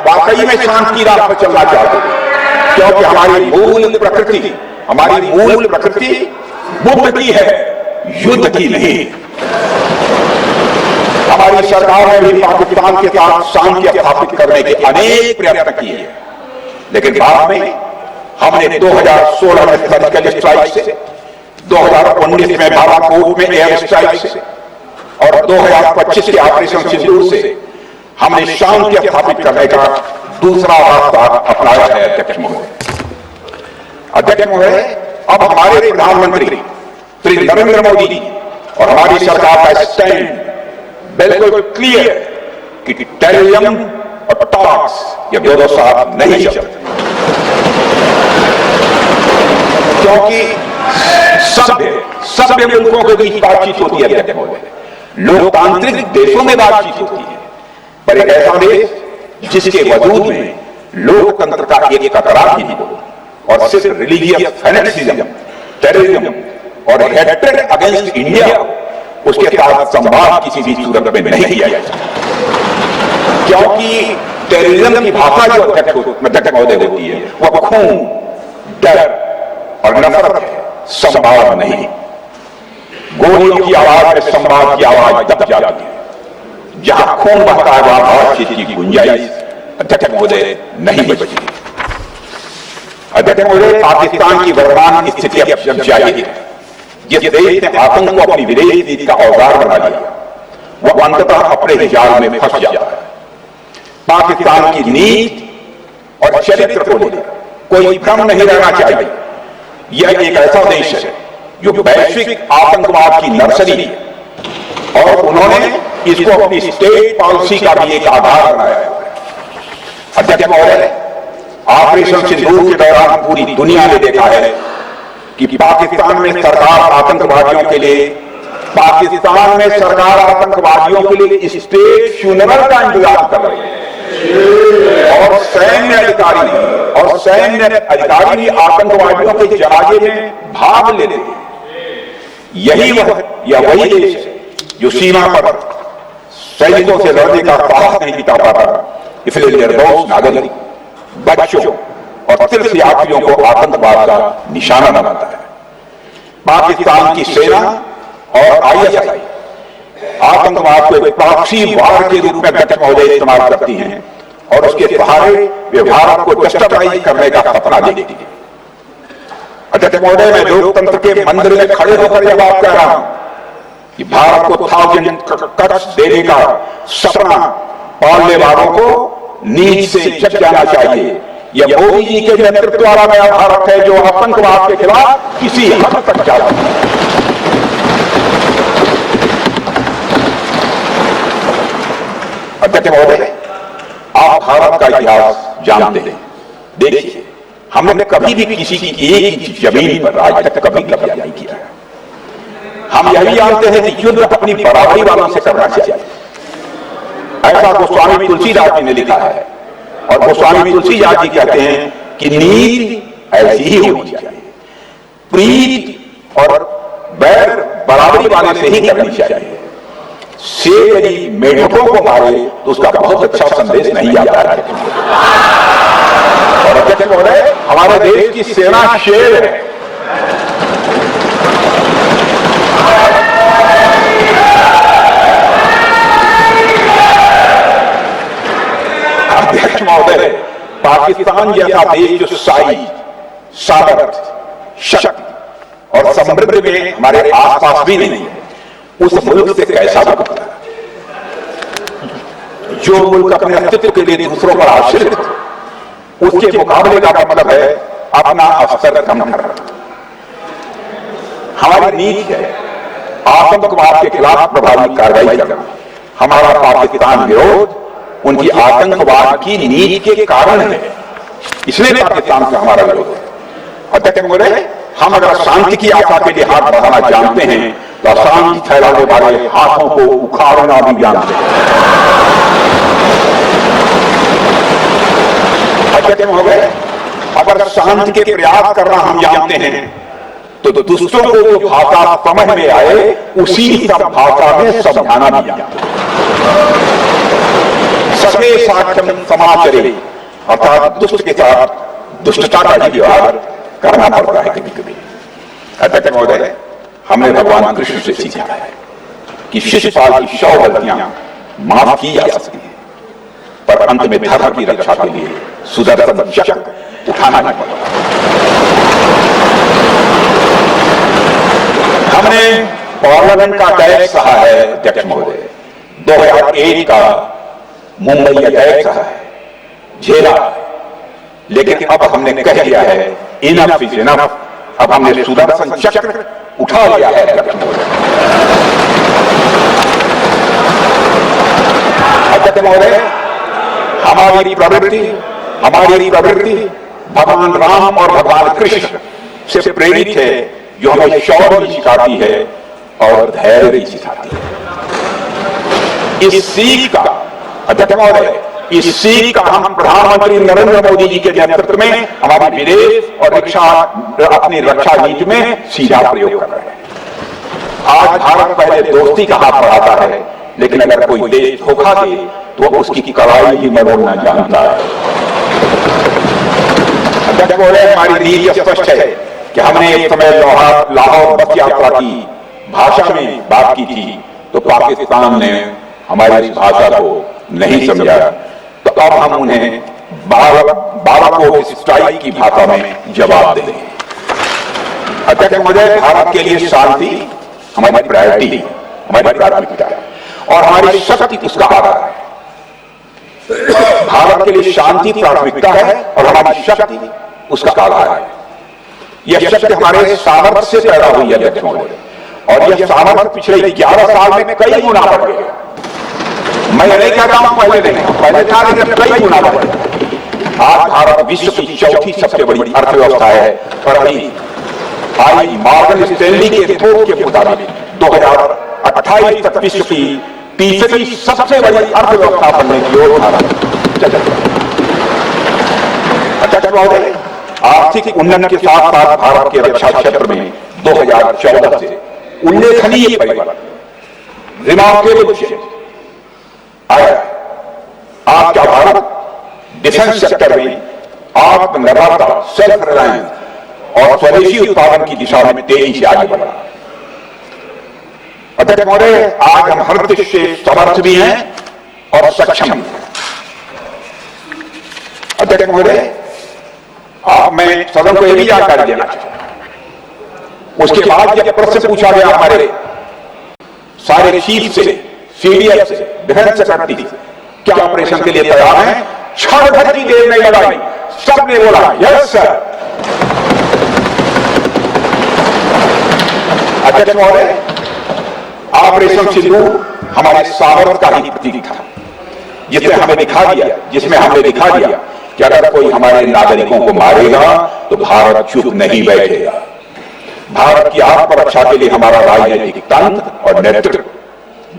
Speaker 3: वाकई में शांति की राह पर चलना चाहते हैं, क्योंकि हमारी मूल प्रकृति बुद्ध की है, युद्ध की नहीं। हमारी सरकार ने भी पाकिस्तान के साथ शांति स्थापित करने के अनेक प्रयत्न किए, लेकिन बाद में हमने 2016 में सर्जिकल स्ट्राइक से, 2019 में बालाकोट में एयर स्ट्राइक से और 2025 के ऑपरेशन सिंदूर से हमने शांति स्थापित करने का दूसरा रास्ता अपनाया है। अध्यक्ष महोदय, अब हमारे प्रधानमंत्री श्री नरेंद्र मोदी जी और हमारी सरकार का स्टैंड बिल्कुल क्लियर कि टेररिज्म और टॉक्स ये दोनों साथ नहीं चलते, क्योंकि सभ्य मुल्कों के बीच बातचीत होती है। अध्यक्ष महोदय, लोकतांत्रिक देशों में बातचीत होती है, पर एक ऐसा देश जिसके वजूद में लोकतंत्र का एक कतरा भी नहीं हो और सिर्फ रिलीजियस फैनेटिसिज्म, टेररिज्म और हेट्रेड अगेंस्ट इंडिया उसके साथ संवाद किसी भी सूरत में नहीं किया जा सकता, क्योंकि टेररिज्म की भाषा जो अध्यक्ष महोदय होती है वह खून, डर और नफरत है, संवाद नहीं। गोलियों की आवाज में संवाद की आवाज दब जाती है। जहां खून बहता है वहां बातचीत की गुंजाइश अध्यक्ष महोदय नहीं बची। अध्यक्ष महोदय, पाकिस्तान की वर्तमान स्थिति अब जाहिर है। जिस देश ने आतंक को अपनी विदेश नीति का औजार बना लिया, वह अंततः अपने ही जाल में फंस जाता है। पाकिस्तान की नीति और चरित्र को लेकर कोई भ्रम नहीं रहना चाहिए। यह एक ऐसा देश है जो वैश्विक आतंकवाद की नर्सरी है और उन्होंने इसको अपनी स्टेट पॉलिसी का भी एक आधार बनाया है। अध्यक्ष महोदय, ऑपरेशन सिंदूर के दौरान पूरी दुनिया ने देखा है कि पाकिस्तान में सरकार आतंकवादियों के लिए स्टेट फ्यूनरल का इंतजाम कर रही है और सैन्य अधिकारी भी आतंकवादियों के जनाजे में भाग लेते हैं। यह वही देश है जो सीमा पर सैनिकों से लड़ने का साहस नहीं दिखा पाता, इसलिए निर्दोष नागरिक, बच्चों और तीर्थयात्रियों को आतंकवाद का निशाना बनाता है। पाकिस्तान की सेना और आईएसआई आतंकवाद को एक प्रॉक्सी वार के रूप में अध्यक्ष महोदय इस्तेमाल करती हैं और उसके सहारे वे भारत को डिस्टेबलाइज करने का सपना देखती है। अध्यक्ष महोदय, मैं लोकतंत्र के मंदिर में खड़े होकर यह बात कह रहा हूं कि भारत को 1000 कट्स देने का सपना पालने वालों को नींद से जग जाना चाहिए। यह मोदी जी के नेतृत्व वाला नया भारत है जो आतंकवाद के खिलाफ किसी हद तक जाता है। अध्यक्ष महोदय, आप भारत का इतिहास जानते हैं। देखिए, हमने कभी भी किसी की एक इंच जमीन पर आज तक कभी कब्जा नहीं किया। हम यह भी जानते हैं कि युद्ध अपनी बराबरी वालों से करना चाहिए। ऐसा गोस्वामी तुलसीदास जी ने लिखा है और गोस्वामी तुलसीदास जी कहते हैं कि नीति ऐसी ही होनी चाहिए, प्रीत और बैर बराबरी वाले से ही करनी चाहिए। शेर यदि मेढकों को मारे तो उसका बहुत अच्छा संदेश नहीं आता है। और अध्यक्ष महोदय, हमारे देश की सेना शेर है। अध्यक्ष महोदय, पाकिस्तान जैसा देश जो साइज, सामर्थ्य, शक्ति और समृद्धि में हमारे आसपास भी नहीं है, उस मुल्क से कैसा बनता है? जो मुल्क अपने अस्तित्व के लिए दूसरों पर आश्रित, उसके मुकाबले का मतलब है अपना स्तर कम करना। हमारी नीति है आतंकवाद के खिलाफ प्रभावी कार्रवाई करना। हमारा पाकिस्तान विरोध उनकी आतंकवाद की नीति के कारण है, इसलिए पाकिस्तान से हमारा विरोध है। अध्यक्ष महोदय, हम अगर शांति की आशा के लिए हाथ बढ़ाना जानते हैं तो अशांति फैलाने वाले हाथों को उखाड़ना भी जानते हैं। अध्यक्ष महोदय, अगर शांति के प्रयास करना हम जानते हैं तो दुष्टों को जो भाषा समझ में आए उसी सब भाषा में समझाना भी जानते हैं। सके साक्ष्यम समाचरे, अर्थात दुष्ट के साथ दुष्टता का व्यवहार करना पड़ता है कभी कभी। अध्यक्ष महोदय, हमने भगवान कृष्ण से सीखा है कि शिष्यपाल की 100 गलतियां माफ की जा सकती हैं, पर अंत में धर्म की रक्षा के लिए सुदर्शन चक्र उठाना ही पड़ता। हमने पार्लियामेंट का टैक्स सहा है अध्यक्ष महोदय, 2001 का मुंबई अटैक सहा है, झेला है, लेकिन अब हमने कह दिया है इनफ इज इनफ। अब हमने सुदर्शन चक्र उठा लिया है अध्यक्ष महोदय। हमारी प्रवृत्ति भगवान राम और भगवान कृष्ण से प्रेरित है, जो हमें शौर्य भी सिखाती है और धैर्य भी सिखाती है। इस सीख का अध्यक्ष महोदय, इस सीख का हम प्रधानमंत्री नरेंद्र मोदी जी के नेतृत्व में हमारी विदेश और अपनी रक्षा नीति में सीधा प्रयोग कर रहे हैं। आज भारत पहले दोस्ती का हाथ बढ़ाता है, लेकिन अगर कोई देश धोखा दे तो उसकी कड़ाई भी मरोड़ना जानता है। अध्यक्ष महोदय, हमारी नीति स्पष्ट है कि हमने एक समय लाहौर बस यात्रा की भाषा में बात की थी, तो पाकिस्तान ने हमारी इस भाषा को नहीं समझा, तो अब हम उन्हें बालाकोट स्ट्राइक की भाषा में जवाब देंगे। अध्यक्ष महोदय, भारत के लिए शांति हमारी प्रायोरिटी, हमारी प्राथमिकता है और हमारी शक्ति उसका आधार है। भारत के लिए शांति प्राथमिकता है और हमारी शक्ति उसका आधार है। यह शक्ति हमारे सामर्थ्य से पैदा हुई है अध्यक्ष महोदय, और यह सामर्थ्य पिछले 11 साल में कई गुना बढ़ गया। मैं नहीं कहता हूं पहले नहीं, पहले था लेकिन कई गुना बढ़ गया। आज भारत विश्व की चौथी सबसे बड़ी अर्थव्यवस्था है और अभी आई मॉर्गन स्टैनली के रिपोर्ट के मुताबिक 2028 तक विश्व की तीसरी सबसे बड़ी अर्थव्यवस्था बनने की ओर भारत। अध्यक्ष महोदय, आर्थिक उन्नयन के साथ साथ भारत के रक्षा क्षेत्र में 2014 से उल्लेखनीय परिवर्तन, रिमार्केबल चेंज आया। आज क्या भारत डिफेंस सेक्टर में आत्मनिर्भरता, सेल्फ रिलायंस और स्वदेशी उत्पादन की दिशा में तेजी से आगे बढ़ रहा है। अध्यक्ष महोदय, आज हम हर दृष्टि से समर्थ भी हैं और सक्षम भी हैं। अध्यक्ष महोदय, मैं सदन को यह भी जानकारी देना चाहता हूं, उसके बाद जब प्रश्न पूछा गया हमारे सारे चीफ से, सीडीएस से, डिफेंस सेक्रेटरी से, क्या ऑपरेशन के लिए तैयार हैं, क्षण भर की देर नहीं लगाई, सबने बोला यस सर। अध्यक्ष महोदय, ऑपरेशन सिंदूर हमारे सामर्थ्य का ही प्रतीक था, जिसमें हमने दिखा दिया कि अगर कोई हमारे नागरिकों को मारेगा तो भारत चुप नहीं बैठेगा। भारत की आत्मरक्षा के लिए हमारा राजनीतिक तंत्र और नेतृत्व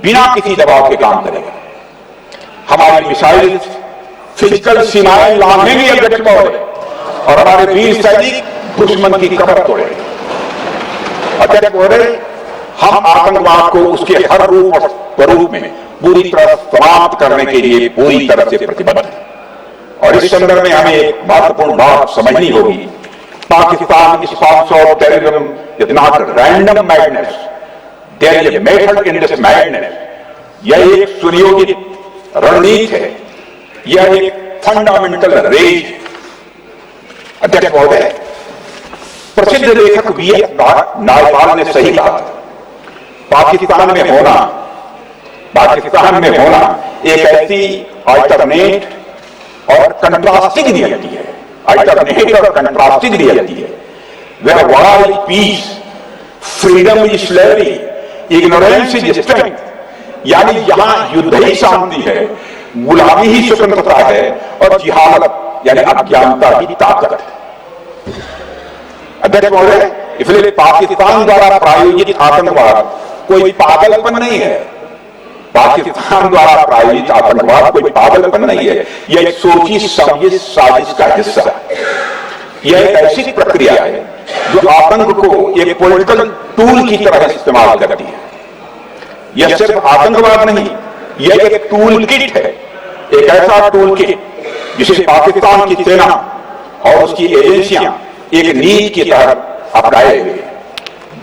Speaker 3: बिना किसी दबाव के काम करेगा। हमारी मिसाइल फिजिकल सीमाएं लांघेंगी अध्यक्ष महोदय, और हमारे वीर सैनिक दुश्मन की कमर तोड़ेंगे। अध्यक्ष महोदय, हम आतंकवाद को उसके हर रूप और स्वरूप में पूरी तरह समाप्त करने के लिए पूरी तरह से प्रतिबद्ध हैं। और इस संदर्भ में हमें एक महत्वपूर्ण बात समझनी होगी, Pakistan is parts of terrorism is not random madness, there is a method in this madness. यह एक सुनियोजित रणनीति है, यह एक फंडामेंटल रेज। अध्यक्ष महोदय, प्रसिद्ध लेखक वीएस नायपाल ने सही कहा, पाकिस्तान में होना एक ऐसी अल्टरनेट और कंट्रास्टिंग रियलिटी है, अल्टरनेट और कंट्रास्टिंग रियलिटी है, where war is peace, freedom is slavery, ignorance is strength. यानी यहां युद्ध ही शांति है, गुलामी ही स्वतंत्रता है और जिहालत यानी अज्ञानता ही ताकत है। अध्यक्ष महोदय, इसलिए पाकिस्तान द्वारा प्रायोजित आतंकवाद कोई पागलपन नहीं है। पाकिस्तान द्वारा प्रायोजित आतंकवाद कोई पागलपन नहीं है, यह एक सोची समझी साजिश का हिस्सा है। यह एक ऐसी प्रक्रिया है जो आतंक को एक पॉलिटिकल टूल की तरह इस्तेमाल करती है। यह सिर्फ आतंकवाद नहीं, यह एक टूल किट है, एक ऐसा टूल किट जिसे पाकिस्तान की सेना और उसकी एजेंसियां एक नीति के तहत अपनाए हुए।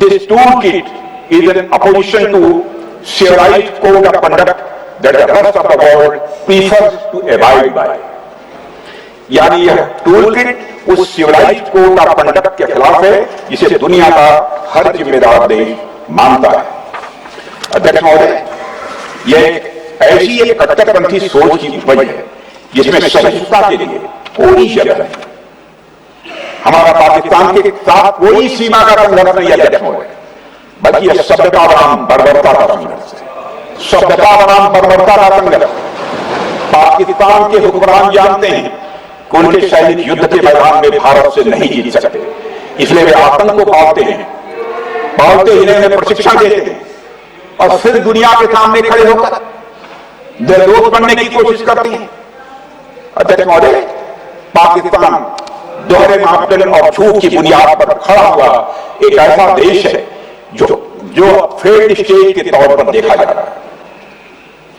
Speaker 3: This tool kit is an opposition to civilized code of conduct that the rest of the world prefers to abide by. यानी यह टूल किट उस सिविलाइज्ड कोड ऑफ कंडक्ट के खिलाफ है जिसे दुनिया का हर जिम्मेदार देश मानता है। अध्यक्ष महोदय, यह ऐसी एक कट्टरपंथी सोच की उपज है जिसमें सहिष्णुता के लिए कोई जगह नहीं। हमारा पाकिस्तान के साथ कोई सीमा का संघर्ष नहीं है अध्यक्ष महोदय, बल्कि यह सभ्यता बनाम बर्बरता का संघर्ष है। सभ्यता बनाम बर्बरता का संघर्ष। पाकिस्तान के हुक्मरान जानते हैं कि उनके सैनिक युद्ध के मैदान में भारत से नहीं जीत सकते, इसलिए वे आतंक को पालते हैं, पालते ही उन्हें प्रशिक्षण देते हैं और फिर दुनिया के सामने खड़े होकर निर्दोष बनने की कोशिश करते हैं। अध्यक्ष महोदय, पाकिस्तान दोहरे मापदंड और झूठ की बुनियाद पर खड़ा हुआ एक ऐसा देश है जो जो फेल्ड स्टेट के तौर पर देखा जा रहा है।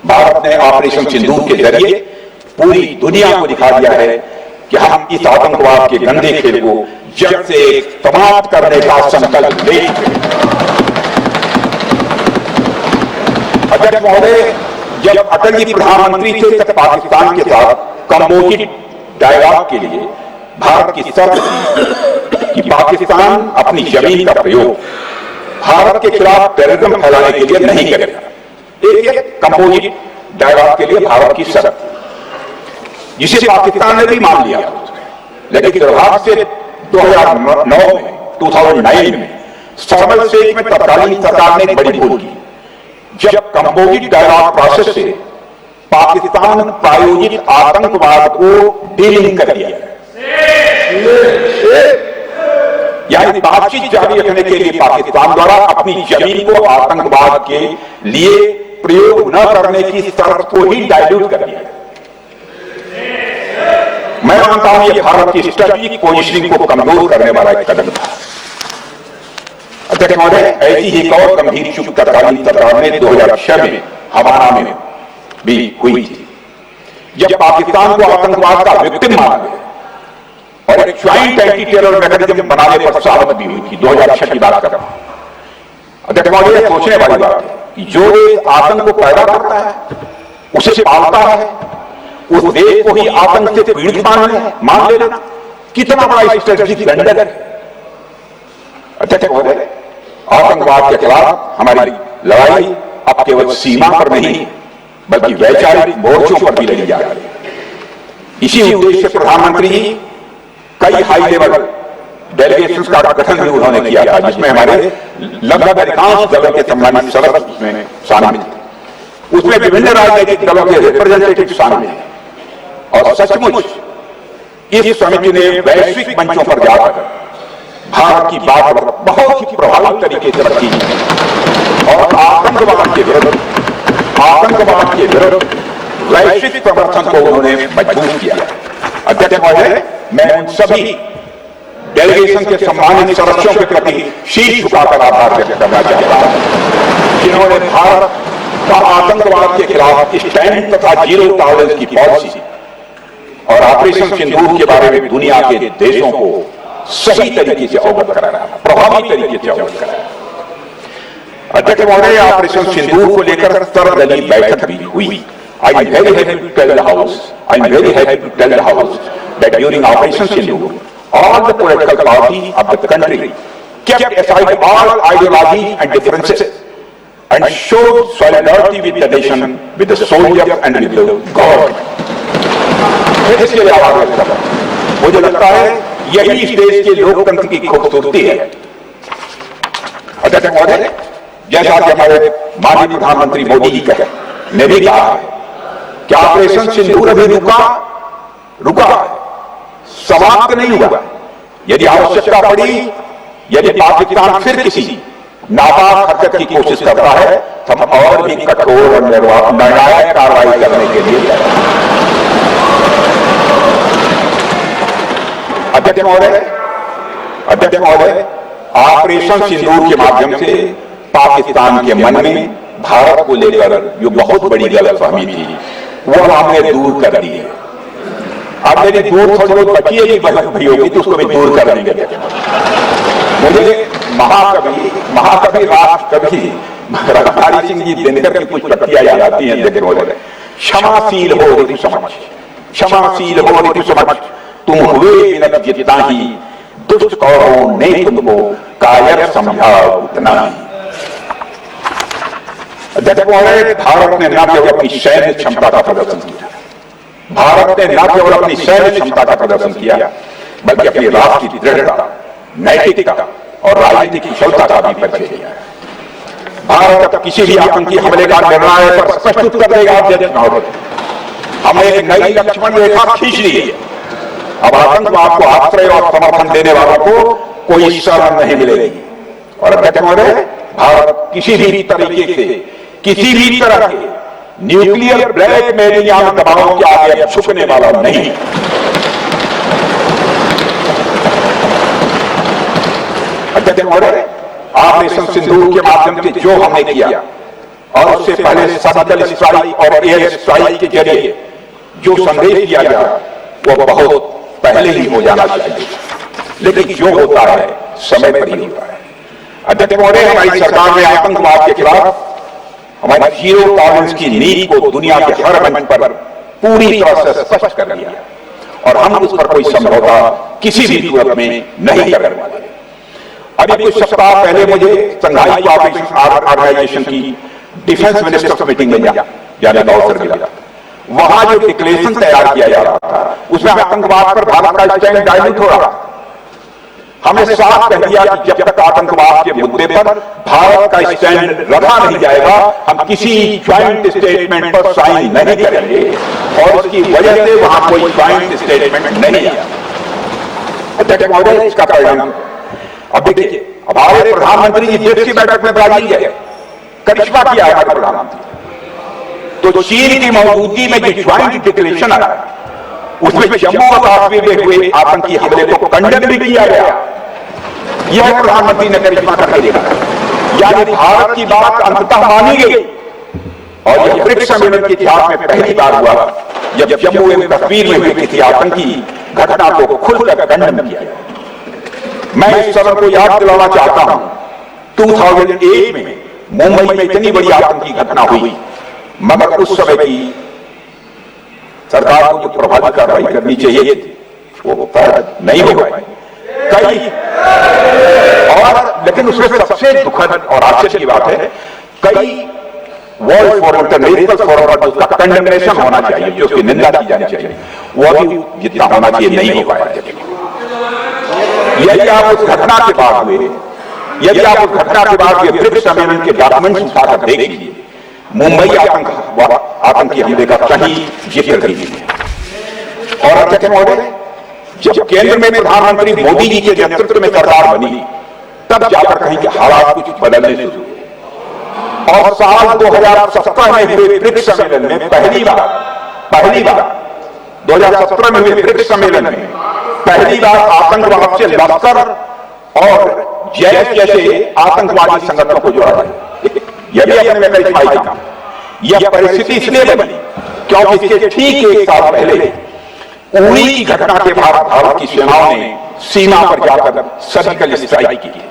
Speaker 3: भारत ने ऑपरेशन सिंदूर के जरिए पूरी दुनिया को दिखा दिया है कि हम इस आतंकवाद के गंदे खेल को जड़ से समाप्त करने का संकल्प ले चुके हैं। अध्यक्ष महोदय, जब अटल जी प्रधानमंत्री थे तब पाकिस्तान के साथ कंपोजिट डायलॉग के लिए भारत की शर्त थी कि पाकिस्तान अपनी जमीन का प्रयोग भारत के खिलाफ टेररिज्म फैलाने के लिए नहीं करेगा। एक कंपोजिट डायलॉग के लिए भारत की शर्त, जिसे पाकिस्तान ने भी मान लिया, लेकिन दुर्भाग्य से 2009 में शर्म शेख में तत्कालीन सरकार ने बड़ी भूल की, जब कंपोजिट डायलॉग प्रोसेस से पाकिस्तान प्रायोजित आतंकवाद को डीलिंक कर दिया। यानी बातचीत जारी रखने के लिए पाकिस्तान द्वारा अपनी जमीन को आतंकवाद के लिए प्रयोग न करने की शर्त को ही डाइल्यूट कर दिया। मैं मानता हूं यह भारत की स्ट्रेटेजिक पोजीशनिंग को कमजोर करने वाला एक कदम था। अध्यक्ष महोदय, ऐसी ही एक और गंभीर चूक तत्कालीन सरकार ने 2006 में हवाना में भी हुई थी, जब पाकिस्तान को आतंकवाद का विक्टिम माना गया और एक ज्वाइंट एंटी टेरर मैकेनिज्म बनाने पर सहमति हुई थी। 2006 की बात कर रहा हूं। अध्यक्ष महोदय, सोचने वाली बात है कि जो देश आतंक को पैदा करता है, उसे पालता है, उस देश को ही आतंक से पीड़ित मान लेना कितना बड़ा स्ट्रेटेजिक ब्लंडर है। अध्यक्ष महोदय, आतंकवाद के खिलाफ हमारी लड़ाई अब केवल सीमा पर नहीं बल्कि वैचारिक मोर्चों पर भी लड़ी जा रही है। इसी उद्देश्य से प्रधानमंत्री जी कई हाई लेवल डेलीगेशंस का गठन भी उन्होंने किया था, जिसमें हमारे लगभग अधिकांश दलों के सम्मानित सदस्य उसमें शामिल थे। उसमें विभिन्न राजनीतिक दलों के रिप्रेजेंटेटिव शामिल हैं और सचमुच इस समिति ने वैश्विक मंचों पर जाकर भारत की बात बहुत ही प्रभावी तरीके से रखी और आतंकवाद के विरुद्ध वैश्विक समर्थन को उन्होंने मजबूत किया। अध्यक्ष महोदय, मैं उन सभी डेलीगेशन के सम्मानित सदस्यों के प्रति शीश झुकाकर आभार व्यक्त करना चाहता हूं, जिन्होंने भारत का आतंकवाद के खिलाफ स्टैंड तथा जीरो टॉलरेंस की पॉलिसी और ऑपरेशन सिंदूर के बारे में दुनिया के देशों को सही तरीके से अवगत कराया, प्रभावी तरीके से अवगत कराया। अध्यक्ष महोदय, ऑपरेशन सिंदूर को लेकर सर्वदलीय बैठक भी हुई। I am very happy to tell the House that during Operation Sindoor, all the political parties of the country kept aside all ideology and differences and showed solidarity with the nation, with the soldiers and with the government. इसके अलावा मुझे लगता है यही इस देश के लोकतंत्र की खूबसूरती है। अध्यक्ष महोदय, जैसा कि हमारे माननीय प्रधानमंत्री मोदी जी ने भी कहा है कि ऑपरेशन सिंदूर अभी रुका है, समाप्त नहीं हुआ। यदि आवश्यकता पड़ी, यदि पाकिस्तान फिर किसी नापाक हरकत की कोशिश करता है तो हम और भी कठोर और निर्णायक कार्रवाई करने के लिए तैयार हैं। अध्यक्ष महोदय, ऑपरेशन सिंदूर के माध्यम से पाकिस्तान के मन में भारत को लेकर जो बहुत बड़ी गलतफहमी थी वो हमने दूर कर दी है। अब मेरी दूर थोड़ी बहुत बची है भी होगी तो उसको भी दूर कर देंगे। मुझे महाकवि राष्ट्रकवि रघुनाथ सिंह जी दिनकर की कुछ पत्तियां याद आती हैं। अध्यक्ष महोदय, क्षमाशील हो ऋतु समझ, क्षमाशील हो ऋतु समझ, तुम हुए बिना जितना ही दुष्ट कौरवों ने तुमको कायर समझा उतना ही। अध्यक्ष महोदय, भारत ने न केवल अपनी सैन्य क्षमता का प्रदर्शन किया, भारत ने न केवल अपनी सैन्य क्षमता का प्रदर्शन किया बल्कि अपनी राष्ट्र की दृढ़ता, नैतिकता और राजनीतिक कुशलता का भी परिचय दिया है। भारत किसी भी आतंकी हमले का निर्णय पर स्पष्ट उत्तर देगा। अध्यक्ष महोदय, हमने एक नई लक्ष्मण रेखा खींच ली है। अब आतंकवाद को आश्रय और समर्थन देने वालों को कोई शरण नहीं मिलेगी। और अध्यक्ष महोदय, भारत किसी भी तरीके से किसी भी तरह के न्यूक्लियर ब्लैकमेलिंग या दबाव के आगे झुकने वाला नहीं। अध्यक्ष महोदय, ऑपरेशन सिंदूर के माध्यम से जो हमने किया और उससे पहले सर्जिकल स्ट्राइक और एयर स्ट्राइक के जरिए जो संदेश दिया गया वो बहुत पहले ही हो जाना चाहिए, लेकिन जो होता है समय पर ही होता है। अध्यक्ष महोदय, हमारी सरकार ने आतंकवाद के खिलाफ हमारी जीरो टॉलरेंस की नीति को दुनिया के हर मंच पर पूरी तरह से स्पष्ट कर दिया और हम उस पर कोई समझौता किसी भी सूरत में नहीं करने वाले। अभी कुछ सप्ताह पहले मुझे शंघाई कोऑपरेशन ऑर्गेनाइजेशन की डिफेंस मिनिस्टर्स मीटिंग में जाने का अवसर मिला। वहां जो डिक्लेरेशन तैयार किया जा रहा था उसमें आतंकवाद पर भारत का स्टैंड डाइल्यूट हो रहा। हमने साफ कह दिया कि जब तक आतंकवाद के मुद्दे पर भारत का स्टैंड रखा नहीं जाएगा, हम किसी ज्वाइंट स्टेटमेंट पर साइन नहीं करेंगे और उसकी वजह से वहां कोई ज्वाइंट स्टेटमेंट नहीं आया। अध्यक्ष महोदय, इसका परिणाम अब देखिए, हमारे प्रधानमंत्री जी देश की बैठक में ब्राजील गए, करिश्मा किया है हमारे प्रधानमंत्री। तो चीन की मौजूदगी में जो ज्वाइंट डिक्लेरेशन आया उसमें जम्मू और कश्मीर में हुए आतंकी हमले को कंडेम भी किया गया। यह प्रधानमंत्री ने करिश्मा कर दिया, यानी भारत की बात अंततः मानी गई और यह ब्रिक्स सम्मेलन के इतिहास में पहली बार हुआ जब जम्मू एवं कश्मीर में हुई किसी आतंकी घटना को खुलकर कंडेम किया। मैं इस सदन को याद दिलाना चाहता हूं, 2008 में मुंबई में इतनी बड़ी आतंकी घटना हुई, मगर उस समय की सरकार को जो प्रभावी कार्रवाई करनी चाहिए थी वो नहीं हो पाई कई। और लेकिन उसमें सबसे दुखद और आश्चर्य की बात है, कई वर्ल्ड फोरम, इंटरनेशनल फोरम पर उसका कंडेमनेशन होना चाहिए, जो उसकी निंदा की जानी चाहिए, वो भी जितना होना चाहिए नहीं हो पाया। यदि आप उस घटना के बाद हुए, यदि आप उस घटना के बाद ब्रिक्स सम्मेलन के डॉक्यूमेंट्स उठाकर देख लीजिए, मुंबई आतंकी हमले का कहीं जिक्र कीजिए। और अध्यक्ष महोदय, जब केंद्र में प्रधानमंत्री मोदी जी के नेतृत्व में सरकार बनी, तब जाकर कहीं के हालात कुछ बदलने शुरू हुए और साल 2017 में हुए ब्रिक्स सम्मेलन में पहली बार 2017 में हुए ब्रिक्स सम्मेलन में पहली बार आतंकवाद से लश्कर और जैश जैसे आतंकवादी संगठनों को जोड़ा गया। यह भी अपने में कई काम। यह परिस्थिति इसलिए बनी क्योंकि इसके ठीक एक साल पहले उरी की घटना के बाद भारत की सेनाओं ने सीमा पर जाकर सर्जिकल स्ट्राइक की।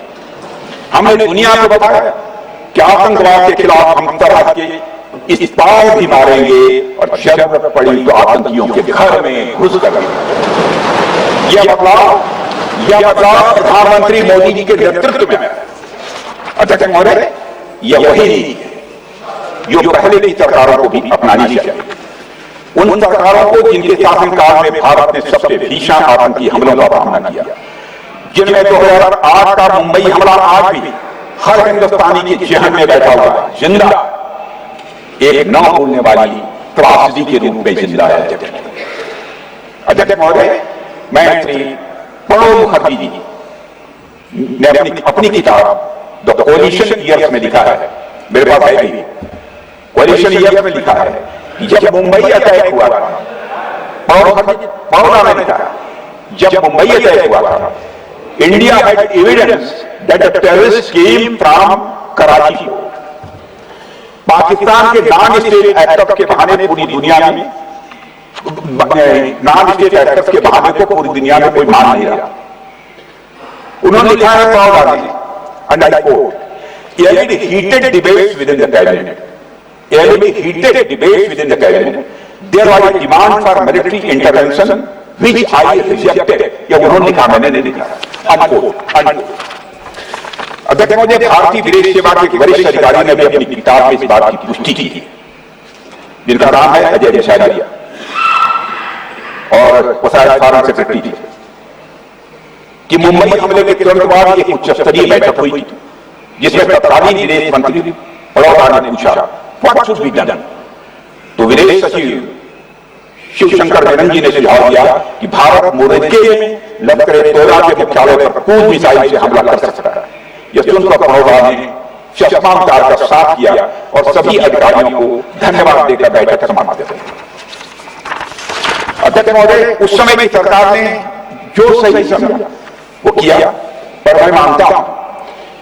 Speaker 3: हमने दुनिया को बताया कि आतंकवाद के खिलाफ हम तरह के इस पाव भी मारेंगे और जरूरत पड़ी तो आतंकियों के घर में घुस कर यह बदलाव प्रधानमंत्री मोदी जी के नेतृत्व में। अध्यक्ष महोदय, यह वही नीति है जो पहले की सरकारों को भी अपनानी चाहिए। उन सरकारों को जिनके शासनकाल में भारत ने सबसे भीषण आतंकी हमलों का सामना किया, जिनमें 2008 का मुंबई हमला आज भी हर हिंदुस्तानी के जहन में बैठा हुआ जिंदा एक न भूलने वाली त्रासदी के रूप में जिंदा है। अध्यक्ष महोदय, मैं श्री प्रणब मुखर्जी जी ने अपनी किताब द कोलिशन ईयर्स में लिखा है, मेरे पास है भी, कोलिशन ईयर्स में लिखा है कि जब मुंबई अटैक हुआ था, प्रणब ने लिखा, जब मुंबई अटैक हुआ था, India had evidence that the terrorist came from Karachi. Pakistan के नॉन स्टेट एक्टर्स के बहाने पूरी दुनिया में नॉन स्टेट एक्टर्स के बहाने को पूरी दुनिया में कोई मान नहीं रहा। उन्होंने लिखा है प्रणब ने, and I quote, amid heated debates within the cabinet, there was a demand for military intervention which I rejected. यह उन्होंने लिखा, मैंने नहीं लिखा। Unquote. अध्यक्ष महोदय, भारतीय विदेश सेवा के वरिष्ठ अधिकारी ने भी अपनी किताब में इस बात की पुष्टि की है, जिनका नाम है अजय मिसाइलिया और फॉरेन सेक्रेटरी थे, कि मुंबई हमले के तुरंत बाद एक उच्च स्तरीय बैठक हुई थी जिसमें तत्कालीन विदेश मंत्री प्रणब ने पूछा व्हाट शुड बी डन। तो विदेश सचिव शिवशंकर बैनर्जी ने सुझाव दिया कि भारत मोरक्को में लश्कर-ए-तोयबा के मुख्यालय पर क्रूज मिसाइल से हमला कर सकता है। यह सुनकर प्रणब ने चश्मा का साथ किया और सभी अधिकारियों को धन्यवाद देकर बैठक समाप्त कर दी। अध्यक्ष महोदय, उस समय में सरकार ने जो सही समझा वो किया, पर मैं मानता हूं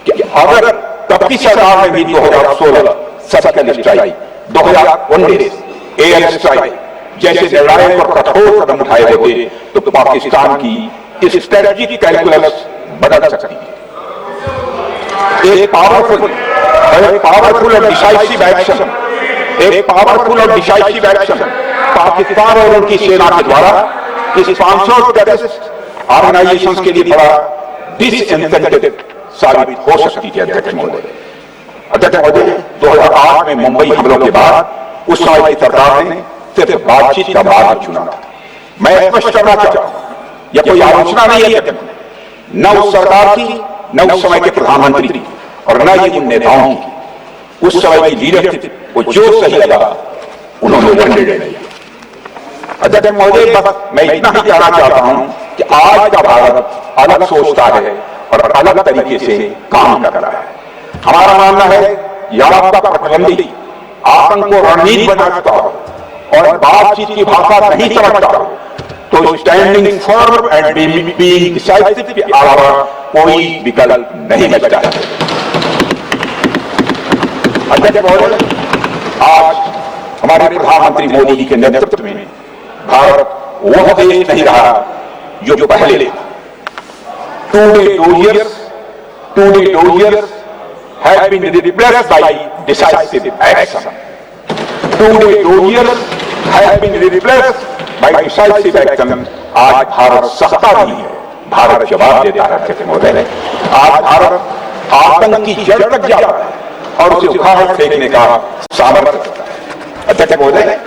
Speaker 3: कि अगर तब की सरकार में भी 2016 सर्जिकल स्ट्राइक, 2019 एयर स्ट्राइक जैसे निर्णायक और कठोर कदम उठाए होते तो पाकिस्तान की स्ट्रेटजिक कैलकुलस बदल सकती है। एक पावरफुल और डिसाइसिव एक्शन पाकिस्तान और उनकी सेना के द्वारा इस 500 टेररिस्ट ऑर्गेनाइजेशंस के लिए बड़ा डिसइंसेंटिव साबित हो सकती है। अध्यक्ष महोदय, 2008 में मुंबई हमलों के बाद उस समय की सरकार ने सिर्फ बातचीत का मार्ग चुना था। मैं स्पष्ट करना चाहता हूं, यह कोई आलोचना नहीं है, न उस सरकार की, न उस समय के प्रधानमंत्री की, और न ही उन नेताओं की। उस समय की लीडरशिप को जो सही लगा उन्होंने निर्णय लिया। अध्यक्ष महोदय, बस मैं इतना ही कहना चाहता हूं कि आज का भारत अलग सोचता है और अलग तरीके से काम कर रहा है। हमारा मानना है यहाँ का प्रतिबंधी आतंक को रणनीति बना चुका हो और बातचीत की भाषा नहीं समझता हो तो standing firm and being decisive के अलावा कोई विकल्प नहीं बचता है। अध्यक्ष महोदय, आज हमारे प्रधानमंत्री मोदी जी के नेतृत्व में भारत वह देश नहीं रहा जो पहले था। Two years have been replaced by decisive action. 2 years have been replaced by decisive action. आज भारत सत्ता नहीं है, भारत जवाब देता है। अध्यक्ष महोदय, आज भारत आतंक की जड़ तक जाता है और उसे उखाड़ फेंकने का सामर्थ्य रखता है। अध्यक्ष महोदय,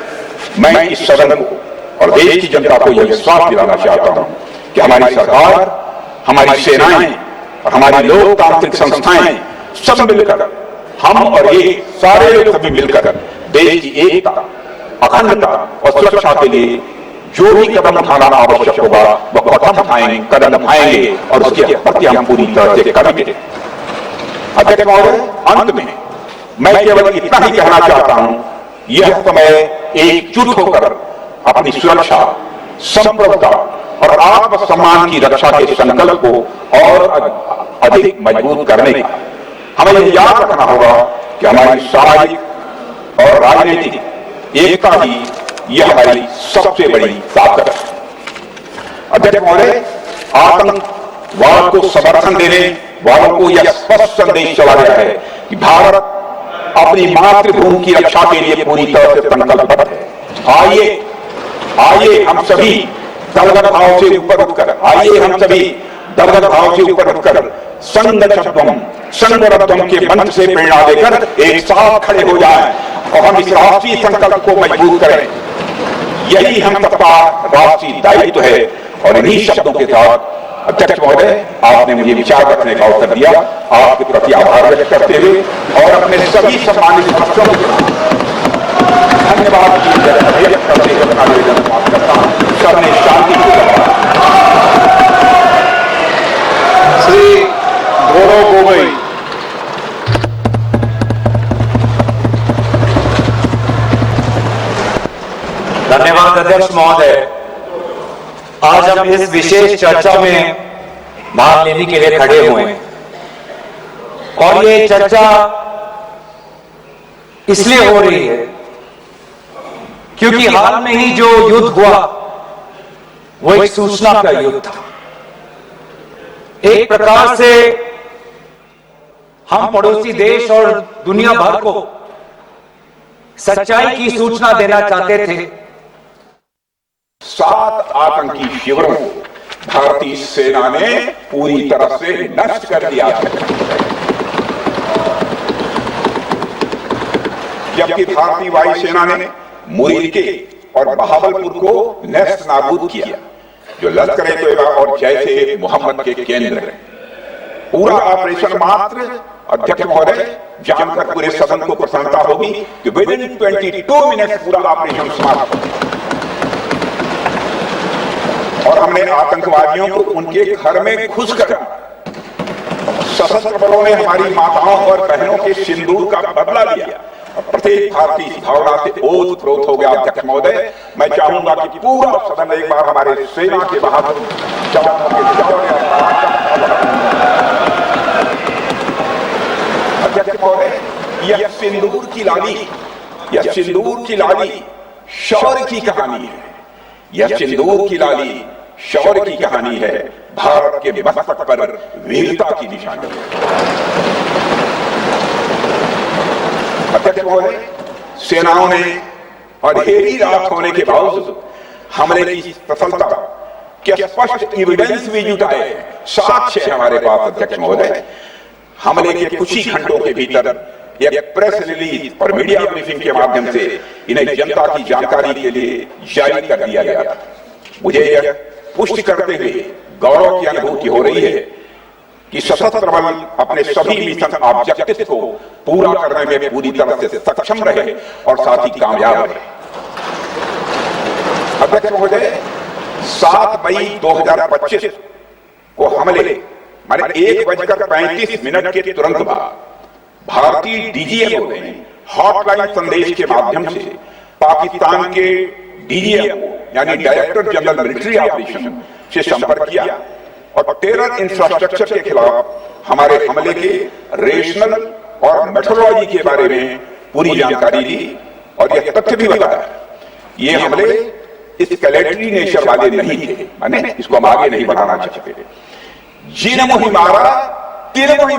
Speaker 3: मैं इस सदन को और देश की जनता को यह विश्वास दिलाना चाहता हूं कि हमारी सरकार, हमारी सेनाएं और हमारी लोकतांत्रिक संस्थाएं सब मिलकर, हम और ये सारे लोग सभी मिलकर देश की एकता, अखंडता और सुरक्षा के लिए जो भी कदम उठाना आवश्यक होगा वह कदम उठाएंगे और उसके प्रति हम पूरी तरह से कमिटेड हैं। अध्यक्ष महोदय, अंत में मैं केवल इतना ही कहना चाहता हूं, यह समय एकजुट होकर अपनी सुरक्षा, संप्रभुता और आत्मसम्मान की रक्षा के संकल्प को और अधिक मजबूत करने का हमें यह याद रखना होगा कि हमारी सामाजिक और राजनीतिक एकता ही यह हमारी सबसे बड़ी ताकत है। अध्यक्ष महोदय, आतंकवाद को समर्थन देने वालों को यह स्पष्ट संदेश चला गया है कि भारत अपनी मातृभूमि की रक्षा के लिए पूरी तरह से संकल्पबद्ध है। आइए हम सभी दलगत भाव से ऊपर उठकर संघरत्वम के मंत्र से प्रेरणा देकर एक साथ खड़े हो जाएं और हम इस राष्ट्रीय संकल्प को मजबूत करें। यही हम सबका राष्ट्रीय दायित्व है। और इन्हीं शब्दों के साथ अध्यक्ष महोदय, आपने मुझे विचार रखने का अवसर दिया, आपके प्रति आभार व्यक्त करते हुए और अपने सभी सम्मानित सदस्यों को धन्यवाद व्यक्त करते हुए अपना निवेदन समाप्त करता हूं। सबने शांति से
Speaker 2: श्री गौरव गोगोई।
Speaker 4: धन्यवाद अध्यक्ष महोदय। आज हम इस विशेष चर्चा में भाग लेने के लिए खड़े हुए हैं और ये चर्चा इसलिए हो रही है क्योंकि हाल में ही जो युद्ध हुआ वो एक सूचना का युद्ध था। एक प्रकार से हम पड़ोसी देश और दुनिया भर को सच्चाई की सूचना देना चाहते थे।
Speaker 3: 7 आतंकी शिविरों को भारतीय सेना ने पूरी तरह से नष्ट कर दिया है, जबकि भारतीय वायुसेना ने मुरीके और बहावलपुर को नेस्त नाबूद किया, जो लश्कर-ए-तोयबा और जैश-ए मोहम्मद के केंद्र हैं। पूरा ऑपरेशन मात्र, अध्यक्ष महोदय, जानकर पूरे सदन को प्रसन्नता होगी कि विदिन 22 मिनट्स पूरा ऑपरेशन समाप्त हो गया और हमने आतंकवादियों को उनके घर में घुसकर सशस्त्र बलों ने हमारी माताओं और बहनों के सिंदूर का बदला लिया। प्रत्येक भारतीय इस भावना से ओतप्रोत हो गया। अध्यक्ष महोदय, मैं चाहूंगा कि पूरा सदन एक बार हमारे सेना के बहादुर जवानों के यह सिंदूर की लाली, यह सिंदूर की लाली शौर्य की कहानी है। यह सिंदूर की लाली शौर्य की कहानी है, भारत के मस्तक पर वीरता की निशानी है। अध्यक्ष महोदय, सेनाओं ने अंधेरी रात होने के बावजूद हमले की सफलता के स्पष्ट एविडेंस भी जुटाए, साक्ष्य है हमारे पास। अध्यक्ष महोदय, हमले के कुछ ही घंटों के भीतर एक प्रेस रिलीज और मीडिया ब्रीफिंग के माध्यम से इन्हें जनता की जानकारी के लिए जारी कर दिया गया। मुझे यह पुष्टि करते हुए गौरव की अनुभूति हो रही है कि सशस्त्र बल अपने सभी मिशन ऑब्जेक्टिव्स को पूरा करने में पूरी तरह से सक्षम रहे और साथ ही कामयाब रहे। अध्यक्ष महोदय, 7 मई 2025 को हमले माने 1:35 के तुरंत बाद भारतीय डीजीएमओ ने हॉटलाइन संदेश के माध्यम से पाकिस्तान के डीजीएमओ यानी डायरेक्टर जनरल मिलिट्री ऑपरेशन से संपर्क किया और टेरर इंफ्रास्ट्रक्चर के खिलाफ हमारे हमले के रेशनल और मेथोडोलॉजी के बारे में पूरी जानकारी दी और यह तथ्य भी बताया ये हमले एस्केलेटरी नेचर वाले नहीं थे, माने इसको हम आगे नहीं बढ़ाना चाहते। जिन मुहिम मारा, तीन मुहिम